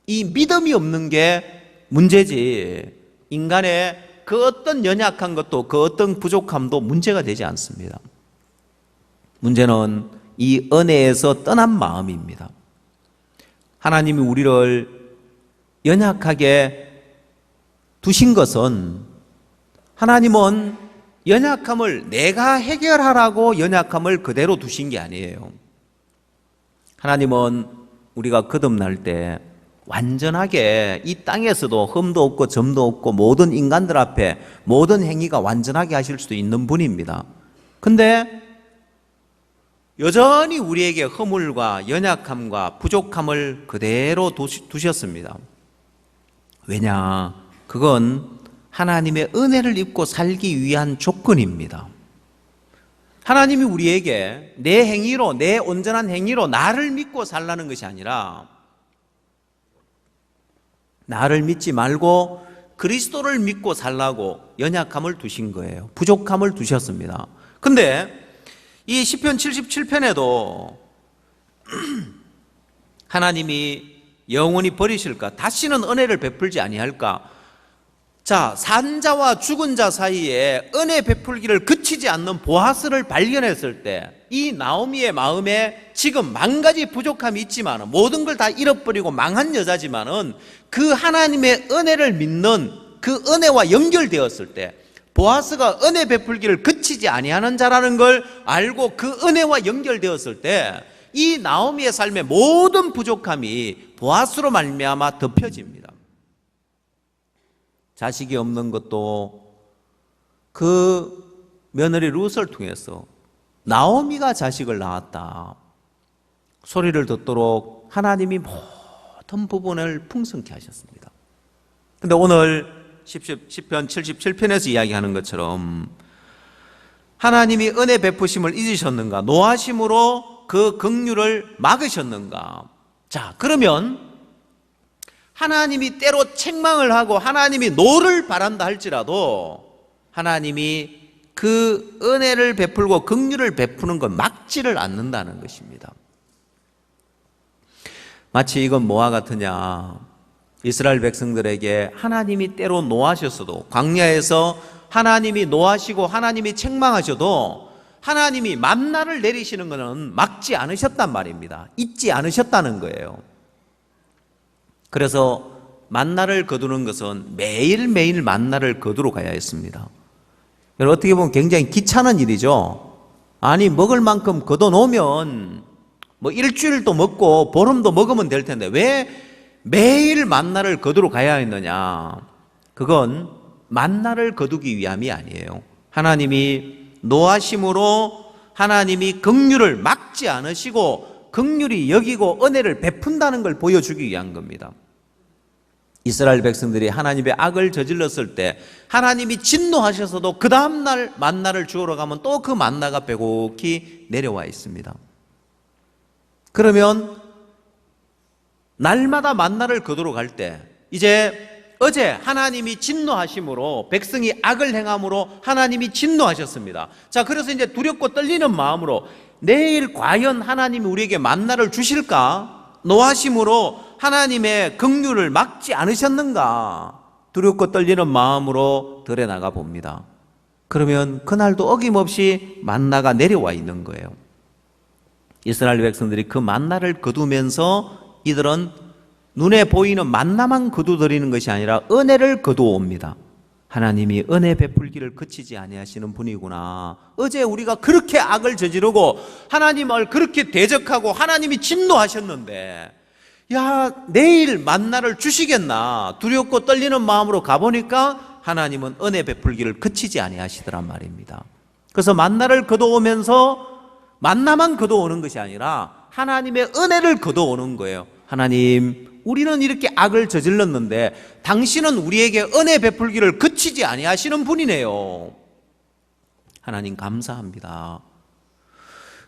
이 믿음이 없는 게 문제지. 인간의 그 어떤 연약한 것도 그 어떤 부족함도 문제가 되지 않습니다. 문제는 이 은혜에서 떠난 마음입니다. 하나님이 우리를 연약하게 두신 것은 하나님은 연약함을 내가 해결하라고 연약함을 그대로 두신 게 아니에요. 하나님은 우리가 거듭날 때 완전하게 이 땅에서도 흠도 없고 점도 없고 모든 인간들 앞에 모든 행위가 완전하게 하실 수도 있는 분입니다. 근데 여전히 우리에게 허물과 연약함과 부족함을 그대로 두셨습니다. 왜냐? 그건 하나님의 은혜를 입고 살기 위한 조건입니다. 하나님이 우리에게 내 행위로, 내 온전한 행위로 나를 믿고 살라는 것이 아니라 나를 믿지 말고 그리스도를 믿고 살라고 연약함을 두신 거예요. 부족함을 두셨습니다. 근데 이 시편 77편에도 하나님이 영원히 버리실까? 다시는 은혜를 베풀지 아니할까? 자, 산 자와 죽은 자 사이에 은혜 베풀기를 그치지 않는 보아스를 발견했을 때 이 나오미의 마음에 지금 만 가지 부족함이 있지만 모든 걸 다 잃어버리고 망한 여자지만은 그 하나님의 은혜를 믿는 그 은혜와 연결되었을 때 보아스가 은혜 베풀기를 그치지 아니하는 자라는 걸 알고 그 은혜와 연결되었을 때 이 나오미의 삶의 모든 부족함이 보아스로 말미암아 덮여집니다. 자식이 없는 것도 그 며느리 룻을 통해서 나오미가 자식을 낳았다 소리를 듣도록 하나님이 모든 부분을 풍성케 하셨습니다. 그런데 오늘 시편 77편에서 이야기하는 것처럼 하나님이 은혜 베푸심을 잊으셨는가? 노하심으로 그 긍휼을 막으셨는가? 자, 그러면 하나님이 때로 책망을 하고 하나님이 노를 바란다 할지라도 하나님이 그 은혜를 베풀고 긍휼을 베푸는 건 막지를 않는다는 것입니다. 마치 이건 뭐와 같으냐? 이스라엘 백성들에게 하나님이 때로 노하셨어도 광야에서 하나님이 노하시고 하나님이 책망하셔도 하나님이 만나를 내리시는 것은 막지 않으셨단 말입니다. 잊지 않으셨다는 거예요. 그래서 만나를 거두는 것은 매일매일 만나를 거두러 가야 했습니다. 여러분 어떻게 보면 굉장히 귀찮은 일이죠. 아니 먹을 만큼 거둬놓으면 뭐 일주일도 먹고 보름도 먹으면 될 텐데 왜 매일 만나를 거두러 가야 했느냐? 그건 만나를 거두기 위함이 아니에요. 하나님이 노하심으로 하나님이 긍휼을 막지 않으시고 긍휼히 여기고 은혜를 베푼다는 걸 보여주기 위한 겁니다. 이스라엘 백성들이 하나님의 악을 저질렀을 때 하나님이 진노하셔서도 그 다음날 만나를 주우러 가면 또 그 만나가 빼곡히 내려와 있습니다. 그러면 날마다 만나를 거두러 갈 때 이제 어제 하나님이 진노하심으로 백성이 악을 행함으로 하나님이 진노하셨습니다. 자, 그래서 이제 두렵고 떨리는 마음으로 내일 과연 하나님이 우리에게 만나를 주실까? 노하심으로 하나님의 긍휼을 막지 않으셨는가? 두렵고 떨리는 마음으로 들에 나가 봅니다. 그러면 그날도 어김없이 만나가 내려와 있는 거예요. 이스라엘 백성들이 그 만나를 거두면서 이들은 눈에 보이는 만나만 거두드리는 것이 아니라 은혜를 거두옵니다. 하나님이 은혜 베풀기를 그치지 아니하시는 분이구나. 어제 우리가 그렇게 악을 저지르고 하나님을 그렇게 대적하고 하나님이 진노하셨는데, 야, 내일 만나를 주시겠나 두렵고 떨리는 마음으로 가보니까 하나님은 은혜 베풀기를 그치지 아니하시더란 말입니다. 그래서 만나를 거두오면서 만나만 거두오는 것이 아니라 하나님의 은혜를 거두오는 거예요. 하나님, 우리는 이렇게 악을 저질렀는데 당신은 우리에게 은혜 베풀기를 그치지 아니하시는 분이네요. 하나님 감사합니다.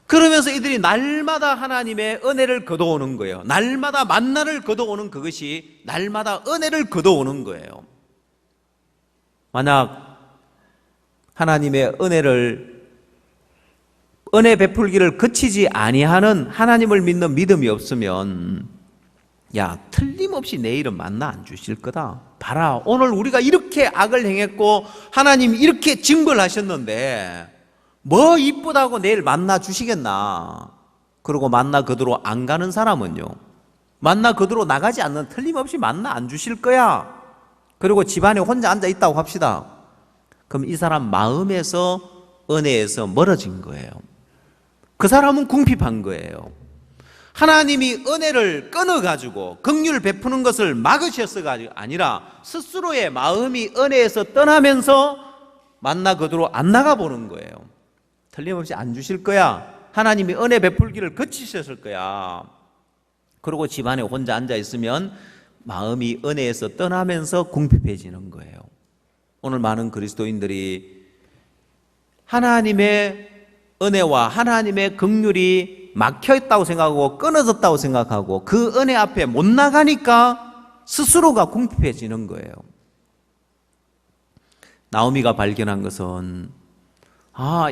그러면서 이들이 날마다 하나님의 은혜를 거두오는 거예요. 날마다 만나를 거두오는 그것이 날마다 은혜를 거두오는 거예요. 만약 하나님의 은혜 베풀기를 그치지 아니하는 하나님을 믿는 믿음이 없으면, 야, 틀림없이 내일은 만나 안 주실 거다. 봐라, 오늘 우리가 이렇게 악을 행했고 하나님이 이렇게 징벌 하셨는데 뭐 이쁘다고 내일 만나 주시겠나? 그리고 만나 그대로 안 가는 사람은요, 만나 그대로 나가지 않는, 틀림없이 만나 안 주실 거야. 그리고 집안에 혼자 앉아 있다고 합시다. 그럼 이 사람 마음에서 은혜에서 멀어진 거예요. 그 사람은 궁핍한 거예요. 하나님이 은혜를 끊어가지고 긍휼 베푸는 것을 막으셨어가 아니라 스스로의 마음이 은혜에서 떠나면서 만나 그대로 안 나가보는 거예요. 틀림없이 안 주실 거야. 하나님이 은혜 베풀기를 그치셨을 거야. 그리고 집안에 혼자 앉아있으면 마음이 은혜에서 떠나면서 궁핍해지는 거예요. 오늘 많은 그리스도인들이 하나님의 은혜와 하나님의 긍휼이 막혀있다고 생각하고 끊어졌다고 생각하고 그 은혜 앞에 못 나가니까 스스로가 궁핍해지는 거예요. 나오미가 발견한 것은,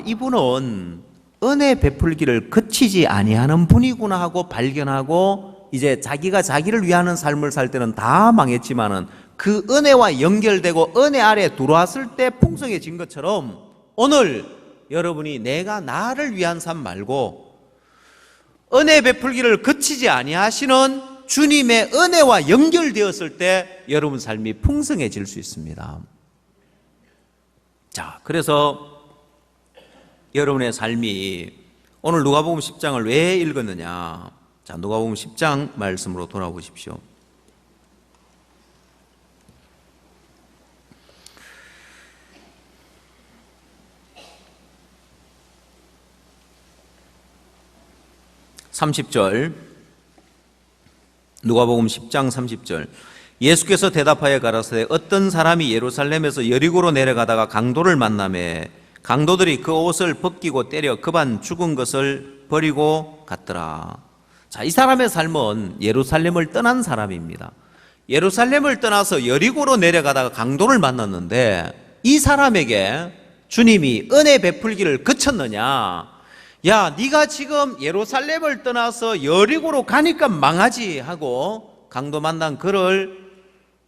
이분은 은혜 베풀기를 그치지 아니하는 분이구나 하고 발견하고, 이제 자기가 자기를 위하는 삶을 살 때는 다 망했지만은 그 은혜와 연결되고 은혜 아래 들어왔을 때 풍성해진 것처럼, 오늘 여러분이 내가 나를 위한 삶 말고 은혜 베풀기를 그치지 아니하시는 주님의 은혜와 연결되었을 때 여러분 삶이 풍성해질 수 있습니다. 자, 그래서 여러분의 삶이, 오늘 누가복음 10장을 왜 읽었느냐? 자, 누가복음 10장 말씀으로 돌아보십시오. 누가복음 10장 30절. 예수께서 대답하여 가라사대 어떤 사람이 예루살렘에서 여리고로 내려가다가 강도를 만나매 강도들이 그 옷을 벗기고 때려 급한 죽은 것을 버리고 갔더라. 자, 이 사람의 삶은 예루살렘을 떠난 사람입니다. 예루살렘을 떠나서 여리고로 내려가다가 강도를 만났는데 이 사람에게 주님이 은혜 베풀기를 그쳤느냐? 야, 네가 지금 예루살렘을 떠나서 여리고로 가니까 망하지 하고 강도 만난 그를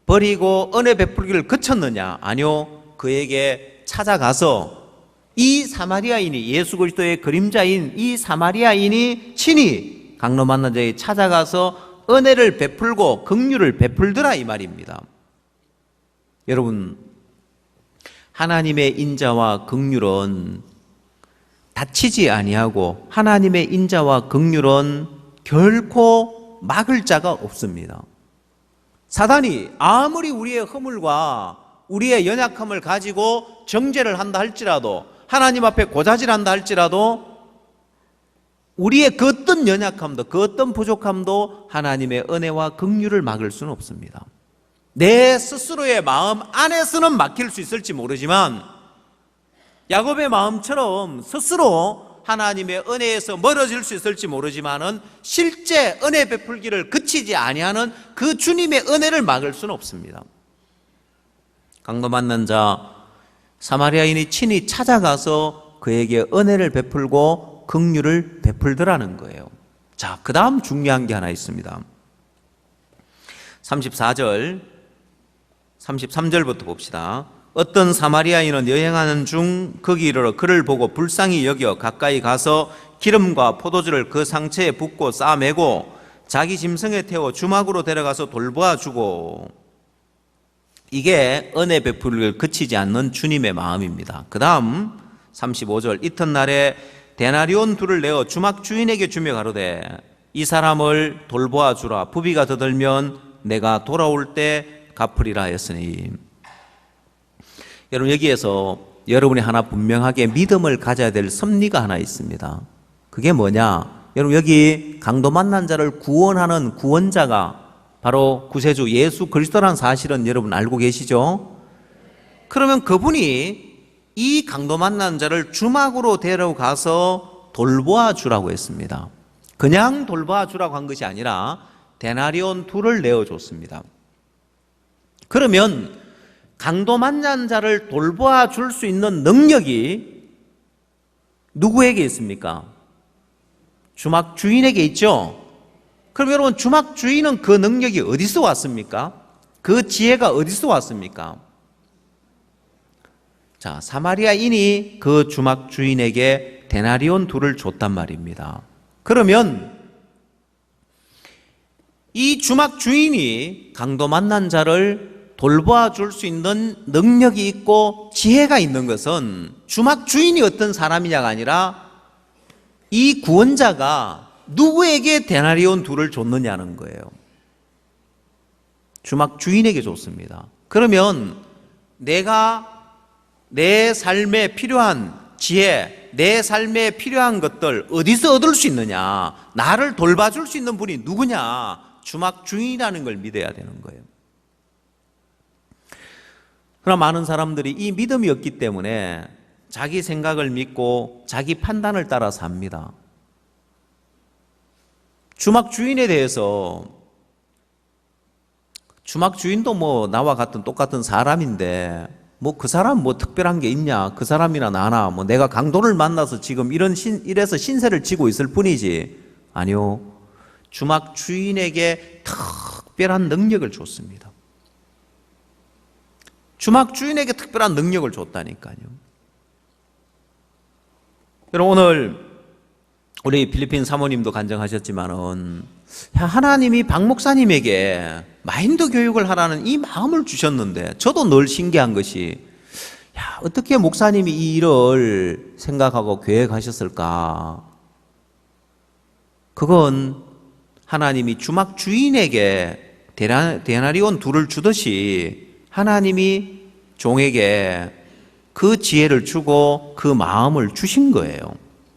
버리고 은혜 베풀기를 그쳤느냐? 아니요, 그에게 찾아가서 이 사마리아인이, 예수 그리스도의 그림자인 이 사마리아인이 친히 강도 만난 자에게 찾아가서 은혜를 베풀고 긍휼을 베풀더라, 이 말입니다. 여러분, 하나님의 인자와 긍휼은 다치지 아니하고 하나님의 인자와 긍휼은 결코 막을 자가 없습니다. 사단이 아무리 우리의 허물과 우리의 연약함을 가지고 정죄를 한다 할지라도, 하나님 앞에 고자질한다 할지라도 우리의 그 어떤 연약함도 그 어떤 부족함도 하나님의 은혜와 긍휼을 막을 수는 없습니다. 내 스스로의 마음 안에서는 막힐 수 있을지 모르지만 야곱의 마음처럼 스스로 하나님의 은혜에서 멀어질 수 있을지 모르지만은 실제 은혜 베풀기를 그치지 아니하는 그 주님의 은혜를 막을 수는 없습니다. 강도 만난 자 사마리아인이 친히 찾아가서 그에게 은혜를 베풀고 긍휼을 베풀더라는 거예요. 자, 그 다음 중요한 게 하나 있습니다. 34절, 33절부터 봅시다. 어떤 사마리아인은 여행하는 중 거기 이르러 그를 보고 불쌍히 여겨 가까이 가서 기름과 포도주를 그 상처에 붓고 싸매고 자기 짐승에 태워 주막으로 데려가서 돌보아 주고. 이게 은혜 베풀기를 그치지 않는 주님의 마음입니다. 그 다음 35절, 이튿날에 데나리온 둘을 내어 주막 주인에게 주며 가로되 이 사람을 돌보아 주라. 부비가 더 들면 내가 돌아올 때 갚으리라 했으니. 여러분, 여기에서 여러분이 하나 분명하게 믿음을 가져야 될 섭리가 하나 있습니다. 그게 뭐냐? 여러분, 여기 강도 만난 자를 구원하는 구원자가 바로 구세주 예수 그리스도라는 사실은 여러분 알고 계시죠? 그러면 그분이 이 강도 만난 자를 주막으로 데려가서 돌보아 주라고 했습니다. 그냥 돌보아 주라고 한 것이 아니라 데나리온 둘을 내어줬습니다. 그러면 강도 만난 자를 돌보아 줄 수 있는 능력이 누구에게 있습니까? 주막 주인에게 있죠? 그럼 여러분, 주막 주인은 그 능력이 어디서 왔습니까? 그 지혜가 어디서 왔습니까? 자, 사마리아인이 그 주막 주인에게 데나리온 둘을 줬단 말입니다. 그러면 이 주막 주인이 강도 만난 자를 돌보아 줄 수 있는 능력이 있고 지혜가 있는 것은 주막 주인이 어떤 사람이냐가 아니라 이 구원자가 누구에게 데나리온 둘을 줬느냐는 거예요. 주막 주인에게 줬습니다. 그러면 내가 내 삶에 필요한 지혜, 내 삶에 필요한 것들 어디서 얻을 수 있느냐? 나를 돌봐줄 수 있는 분이 누구냐? 주막 주인이라는 걸 믿어야 되는 거예요. 그러나 많은 사람들이 이 믿음이 없기 때문에 자기 생각을 믿고 자기 판단을 따라 삽니다. 주막 주인에 대해서, 주막 주인도 뭐 나와 같은 똑같은 사람인데 뭐 그 사람 뭐 특별한 게 있냐? 그 사람이나 나나 뭐 내가 강도를 만나서 지금 이래서 신세를 지고 있을 뿐이지. 아니요. 주막 주인에게 특별한 능력을 줬습니다. 주막 주인에게 특별한 능력을 줬다니까요. 여러분, 오늘 우리 필리핀 사모님도 간증하셨지만은 하나님이 박 목사님에게 마인드 교육을 하라는 이 마음을 주셨는데 저도 늘 신기한 것이 어떻게 목사님이 이 일을 생각하고 계획하셨을까? 그건 하나님이 주막 주인에게 데나리온 둘을 주듯이 하나님이 종에게 그 지혜를 주고 그 마음을 주신 거예요.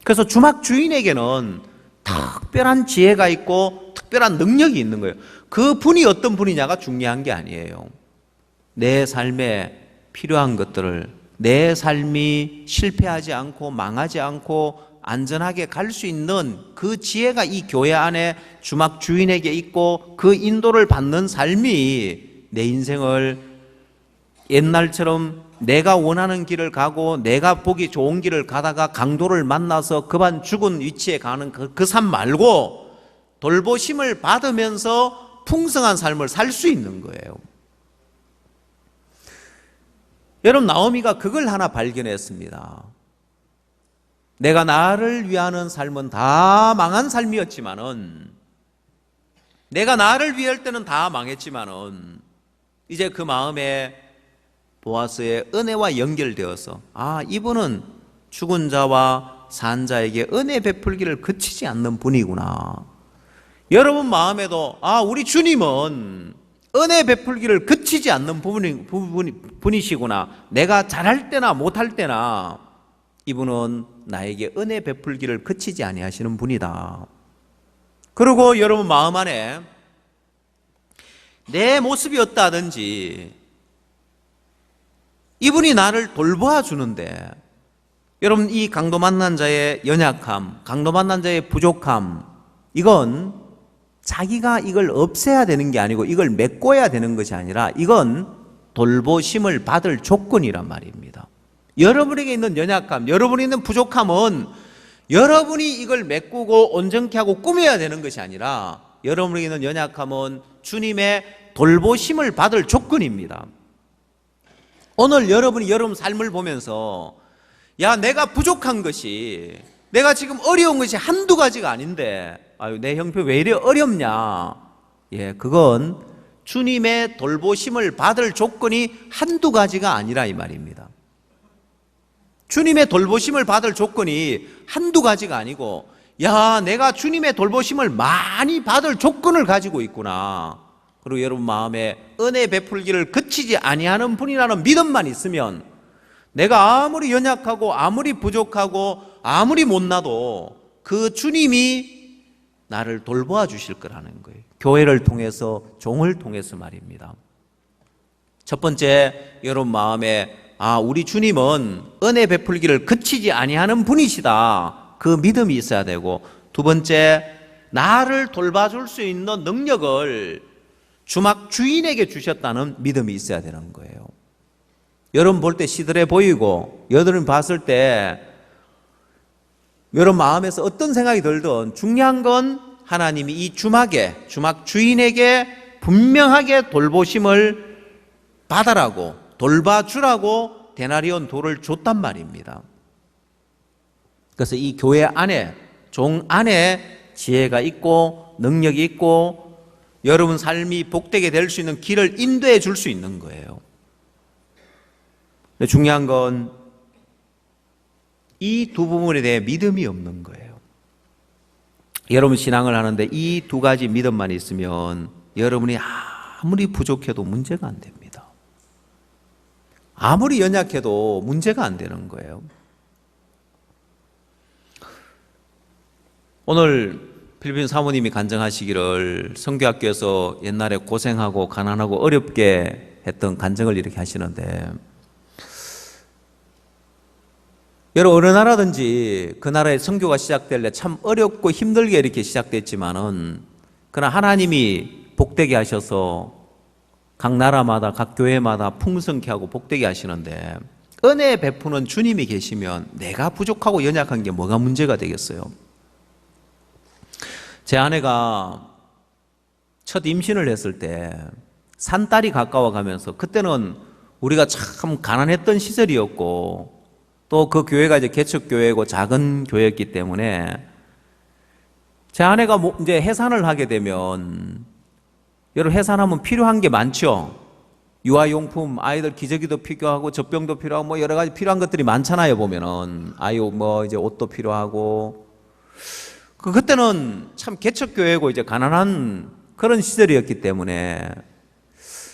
그래서 주막 주인에게는 특별한 지혜가 있고 특별한 능력이 있는 거예요. 그 분이 어떤 분이냐가 중요한 게 아니에요. 내 삶에 필요한 것들을, 내 삶이 실패하지 않고 망하지 않고 안전하게 갈 수 있는 그 지혜가 이 교회 안에 주막 주인에게 있고 그 인도를 받는 삶이 내 인생을 옛날처럼 내가 원하는 길을 가고 내가 보기 좋은 길을 가다가 강도를 만나서 그만 죽은 위치에 가는 그 삶 말고 돌보심을 받으면서 풍성한 삶을 살 수 있는 거예요. 여러분, 나오미가 그걸 하나 발견했습니다. 내가 나를 위하는 삶은 다 망한 삶이었지만은, 내가 나를 위할 때는 다 망했지만은 이제 그 마음에 보아스의 은혜와 연결되어서 이분은 죽은 자와 산 자에게 은혜 베풀기를 그치지 않는 분이구나. 여러분 마음에도 우리 주님은 은혜 베풀기를 그치지 않는 분이시구나. 내가 잘할 때나 못할 때나 이분은 나에게 은혜 베풀기를 그치지 아니하시는 분이다. 그리고 여러분 마음 안에 내 모습이 어떠하든지 이분이 나를 돌보아 주는데, 여러분 이 강도 만난 자의 연약함, 강도 만난 자의 부족함, 이건 자기가 이걸 없애야 되는 게 아니고 이걸 메꿔야 되는 것이 아니라 이건 돌보심을 받을 조건이란 말입니다. 여러분에게 있는 연약함, 여러분이 있는 부족함은 여러분이 이걸 메꾸고 온전케 하고 꾸며야 되는 것이 아니라 여러분에게 있는 연약함은 주님의 돌보심을 받을 조건입니다. 오늘 여러분이 여러분 삶을 보면서 야, 내가 부족한 것이, 내가 지금 어려운 것이 한두 가지가 아닌데 아유, 내 형편 왜 이래 어렵냐? 예, 그건 주님의 돌보심을 받을 조건이 한두 가지가 아니라 이 말입니다. 주님의 돌보심을 받을 조건이 한두 가지가 아니고 야, 내가 주님의 돌보심을 많이 받을 조건을 가지고 있구나. 그리고 여러분 마음에 은혜 베풀기를 그치지 아니하는 분이라는 믿음만 있으면 내가 아무리 연약하고 아무리 부족하고 아무리 못나도 그 주님이 나를 돌보아 주실 거라는 거예요. 교회를 통해서, 종을 통해서 말입니다. 첫 번째, 여러분 마음에 우리 주님은 은혜 베풀기를 그치지 아니하는 분이시다. 그 믿음이 있어야 되고, 두 번째, 나를 돌봐줄 수 있는 능력을 주막 주인에게 주셨다는 믿음이 있어야 되는 거예요. 여러분 볼 때 시들해 보이고, 여러분 봤을 때 여러분 마음에서 어떤 생각이 들든 중요한 건 하나님이 이 주막 주인에게 분명하게 돌보심을 받아라고, 돌봐주라고 데나리온 돌을 줬단 말입니다. 그래서 이 교회 안에, 종 안에 지혜가 있고 능력이 있고 여러분 삶이 복되게 될 수 있는 길을 인도해 줄 수 있는 거예요. 근데 중요한 건 이 두 부분에 대해 믿음이 없는 거예요. 여러분 신앙을 하는데 이 두 가지 믿음만 있으면 여러분이 아무리 부족해도 문제가 안 됩니다. 아무리 연약해도 문제가 안 되는 거예요. 오늘 필리핀 사모님이 간증하시기를 선교학교에서 옛날에 고생하고 가난하고 어렵게 했던 간증을 이렇게 하시는데, 여러 어느 나라든지 그 나라의 선교가 시작될 때 참 어렵고 힘들게 이렇게 시작됐지만은 그러나 하나님이 복되게 하셔서 각 나라마다 각 교회마다 풍성케 하고 복되게 하시는데, 은혜 베푸는 주님이 계시면 내가 부족하고 연약한 게 뭐가 문제가 되겠어요? 제 아내가 첫 임신을 했을 때 산딸이 가까워 가면서, 그때는 우리가 참 가난했던 시절이었고 또 그 교회가 이제 개척교회고 작은 교회였기 때문에 제 아내가 이제 해산을 하게 되면, 여러분 해산하면 필요한 게 많죠. 유아용품, 아이들 기저귀도 필요하고 젖병도 필요하고 뭐 여러 가지 필요한 것들이 많잖아요. 보면은 아유 뭐 이제 옷도 필요하고. 그때는 참 개척교회고 이제 가난한 그런 시절이었기 때문에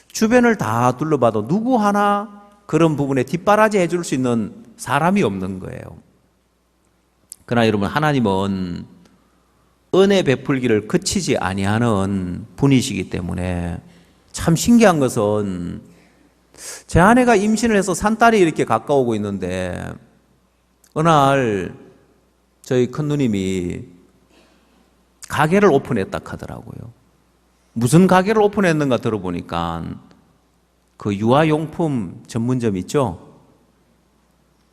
주변을 다 둘러봐도 누구 하나 그런 부분에 뒷바라지 해줄 수 있는 사람이 없는 거예요. 그러나 여러분 하나님은 은혜 베풀기를 그치지 아니하는 분이시기 때문에 참 신기한 것은, 제 아내가 임신을 해서 산딸이 이렇게 가까우고 있는데 어느 날 저희 큰누님이 가게를 오픈했다 하더라고요. 무슨 가게를 오픈했는가 들어보니까 그 유아용품 전문점 있죠?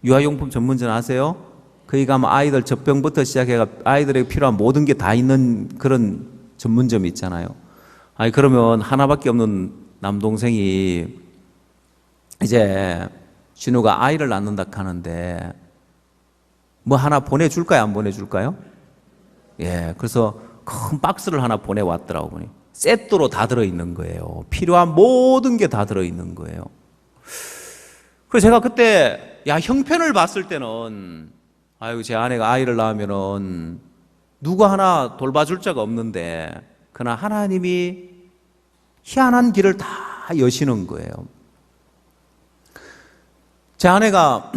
유아용품 전문점 아세요? 거기 가면 아이들 젖병부터 시작해가 아이들에게 필요한 모든 게 다 있는 그런 전문점이 있잖아요. 아니 그러면 하나밖에 없는 남동생이 이제 진우가 아이를 낳는다 하는데 뭐 하나 보내줄까요? 안 보내줄까요? 예, 그래서 큰 박스를 하나 보내왔더라고요. 세트로 다 들어있는 거예요. 필요한 모든 게 다 들어있는 거예요. 그래서 제가 그때 형편을 봤을 때는 아유 제 아내가 아이를 낳으면은 누구 하나 돌봐줄 자가 없는데, 그러나 하나님이 희한한 길을 다 여시는 거예요. 제 아내가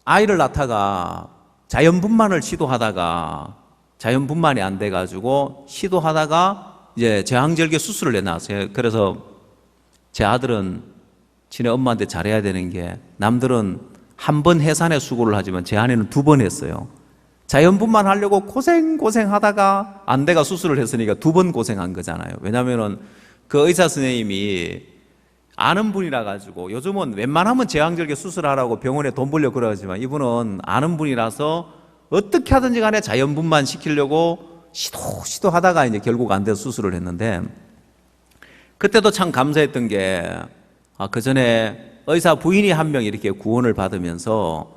아이를 낳다가 자연분만을 시도하다가 자연분만이 안 돼가지고 시도하다가 이제 제왕절개 수술을 해놨어요. 그래서 제 아들은 지네 엄마한테 잘해야 되는 게, 남들은 한 번 해산에 수고를 하지만 제 아내는 2번 했어요. 자연분만 하려고 고생하다가 안 돼가 수술을 했으니까 2번 고생한 거잖아요. 왜냐하면 그 의사 선생님이 아는 분이라 가지고 요즘은 웬만하면 제왕절개 수술하라고 병원에 돈 벌려 그러지만 이분은 아는 분이라서 어떻게 하든지 간에 자연분만 시키려고 시도하다가 이제 결국 안 돼서 수술을 했는데 그때도 참 감사했던 게 그 전에 의사 부인이 한 명 이렇게 구원을 받으면서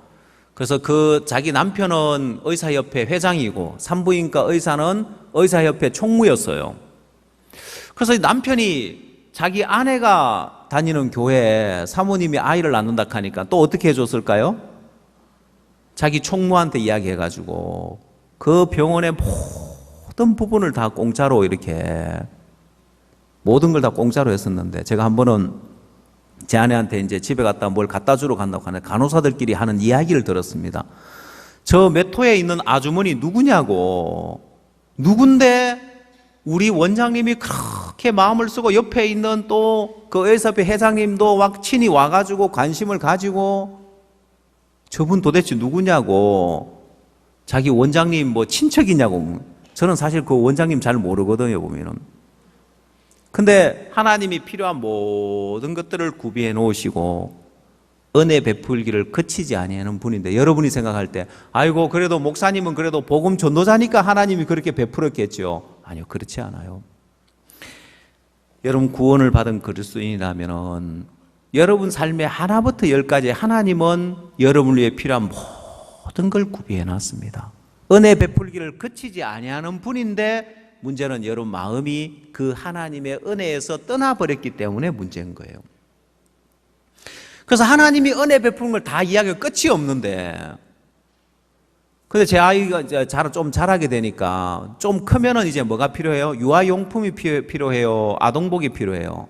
그래서 그 자기 남편은 의사협회 회장이고 산부인과 의사는 의사협회 총무였어요. 그래서 남편이 자기 아내가 다니는 교회에 사모님이 아이를 낳는다 하니까 또 어떻게 해줬을까요? 자기 총무한테 이야기해가지고 그 병원의 모든 부분을 다 공짜로 이렇게 모든 걸 다 공짜로 했었는데 제가 한 번은 제 아내한테 이제 집에 갔다 뭘 갖다 주러 간다고 하는 간호사들끼리 하는 이야기를 들었습니다. 저 메토에 있는 아주머니 누구냐고. 누군데 우리 원장님이 그렇게 마음을 쓰고 옆에 있는 또 그 의사협회 회장님도 막 친히 와가지고 관심을 가지고 저분 도대체 누구냐고. 자기 원장님 뭐 친척이냐고. 저는 사실 그 원장님 잘 모르거든요, 보면은. 근데 하나님이 필요한 모든 것들을 구비해 놓으시고 은혜 베풀기를 그치지 아니하는 분인데 여러분이 생각할 때 아이고 그래도 목사님은 그래도 복음 전도자니까 하나님이 그렇게 베풀었겠죠. 아니요, 그렇지 않아요. 여러분 구원을 받은 그리스도인이라면 여러분 삶의 하나부터 열까지 하나님은 여러분을 위해 필요한 모든 걸 구비해 놨습니다. 은혜 베풀기를 그치지 아니하는 분인데 문제는 여러분 마음이 그 하나님의 은혜에서 떠나버렸기 때문에 문제인 거예요. 그래서 하나님이 은혜 베푸는 걸 다 이야기가 끝이 없는데 근데 제 아이가 이제 좀 자라게 되니까 좀 크면은 이제 뭐가 필요해요? 유아용품이 필요해요? 아동복이 필요해요?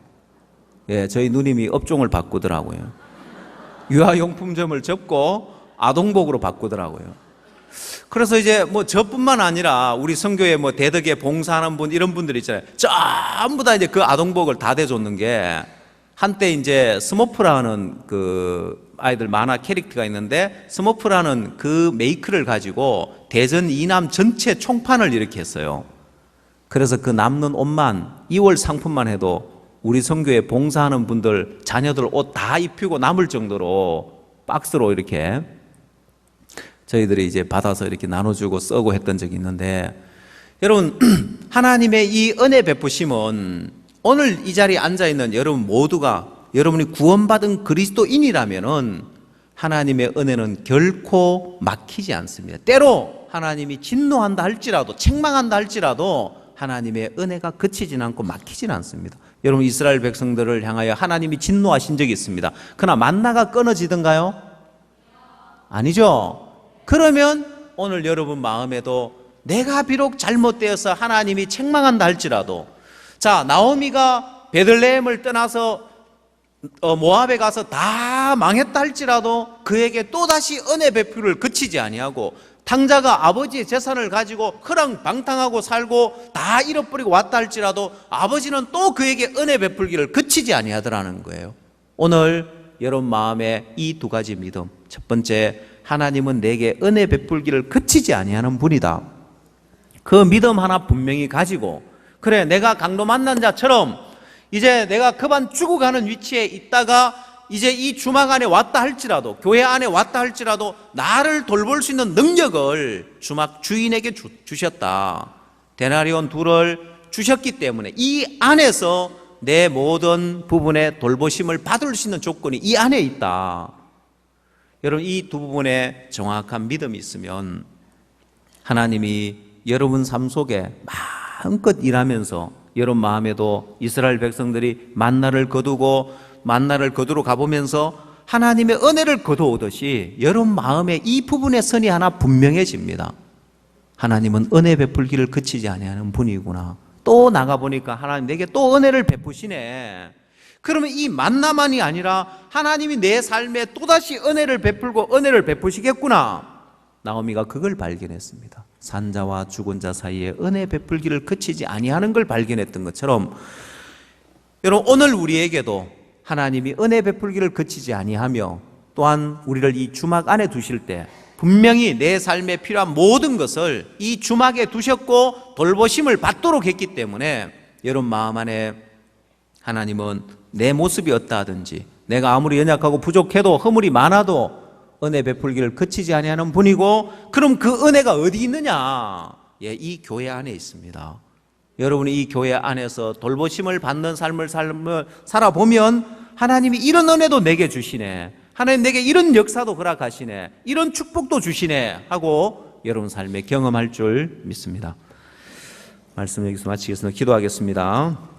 예, 저희 누님이 업종을 바꾸더라고요. 유아용품점을 접고 아동복으로 바꾸더라고요. 그래서 이제 뭐 저뿐만 아니라 우리 선교에 뭐 대덕에 봉사하는 분 이런 분들 있잖아요. 전부 다 이제 그 아동복을 다 대줬는 게 한때 이제 스머프라는 그 아이들 만화 캐릭터가 있는데 스머프라는 그 메이크를 가지고 대전 이남 전체 총판을 이렇게 했어요. 그래서 그 남는 옷만 2월 상품만 해도 우리 선교에 봉사하는 분들 자녀들 옷 다 입히고 남을 정도로 박스로 이렇게 저희들이 이제 받아서 이렇게 나눠주고 쓰고 했던 적이 있는데 여러분 하나님의 이 은혜 베푸심은 오늘 이 자리에 앉아있는 여러분 모두가 여러분이 구원받은 그리스도인이라면은 하나님의 은혜는 결코 막히지 않습니다. 때로 하나님이 진노한다 할지라도 책망한다 할지라도 하나님의 은혜가 그치진 않고 막히진 않습니다. 여러분 이스라엘 백성들을 향하여 하나님이 진노하신 적이 있습니다. 그러나 만나가 끊어지던가요? 아니죠. 그러면 오늘 여러분 마음에도 내가 비록 잘못되어서 하나님이 책망한다 할지라도 자 나오미가 베들레헴을 떠나서 모압에 가서 다 망했다 할지라도 그에게 또다시 은혜 베풀을 그치지 아니하고 탕자가 아버지의 재산을 가지고 허랑방탕하고 살고 다 잃어버리고 왔다 할지라도 아버지는 또 그에게 은혜 베풀기를 그치지 아니하더라는 거예요. 오늘 여러분 마음에 이 두 가지 믿음, 첫 번째 하나님은 내게 은혜 베풀기를 그치지 아니하는 분이다. 그 믿음 하나 분명히 가지고 그래 내가 강도 만난 자처럼 이제 내가 그만 죽어가는 위치에 있다가 이제 이 주막 안에 왔다 할지라도 교회 안에 왔다 할지라도 나를 돌볼 수 있는 능력을 주막 주인에게 주셨다. 데나리온 2를 주셨기 때문에 이 안에서 내 모든 부분의 돌보심을 받을 수 있는 조건이 이 안에 있다. 여러분 이 두 부분에 정확한 믿음이 있으면 하나님이 여러분 삶 속에 마음껏 일하면서 여러분 마음에도 이스라엘 백성들이 만나를 거두고 만나를 거두러 가보면서 하나님의 은혜를 거두오듯이 여러분 마음에 이 부분의 선이 하나 분명해집니다. 하나님은 은혜 베풀기를 그치지 아니하는 분이구나. 또 나가보니까 하나님 내게 또 은혜를 베푸시네. 그러면 이 만나만이 아니라 하나님이 내 삶에 또다시 은혜를 베풀고 은혜를 베푸시겠구나. 나오미가 그걸 발견했습니다. 산자와 죽은 자 사이에 은혜 베풀기를 그치지 아니하는 걸 발견했던 것처럼 여러분 오늘 우리에게도 하나님이 은혜 베풀기를 그치지 아니하며 또한 우리를 이 주막 안에 두실 때 분명히 내 삶에 필요한 모든 것을 이 주막에 두셨고 돌보심을 받도록 했기 때문에 여러분 마음 안에 하나님은 내 모습이 어떠하든지 내가 아무리 연약하고 부족해도 허물이 많아도 은혜 베풀기를 그치지 아니하는 분이고, 그럼 그 은혜가 어디 있느냐? 예, 이 교회 안에 있습니다. 여러분이 이 교회 안에서 돌보심을 받는 삶을 살아보면 하나님이 이런 은혜도 내게 주시네, 하나님 내게 이런 역사도 허락하시네, 이런 축복도 주시네 하고 여러분 삶에 경험할 줄 믿습니다. 말씀 여기서 마치겠습니다. 기도하겠습니다.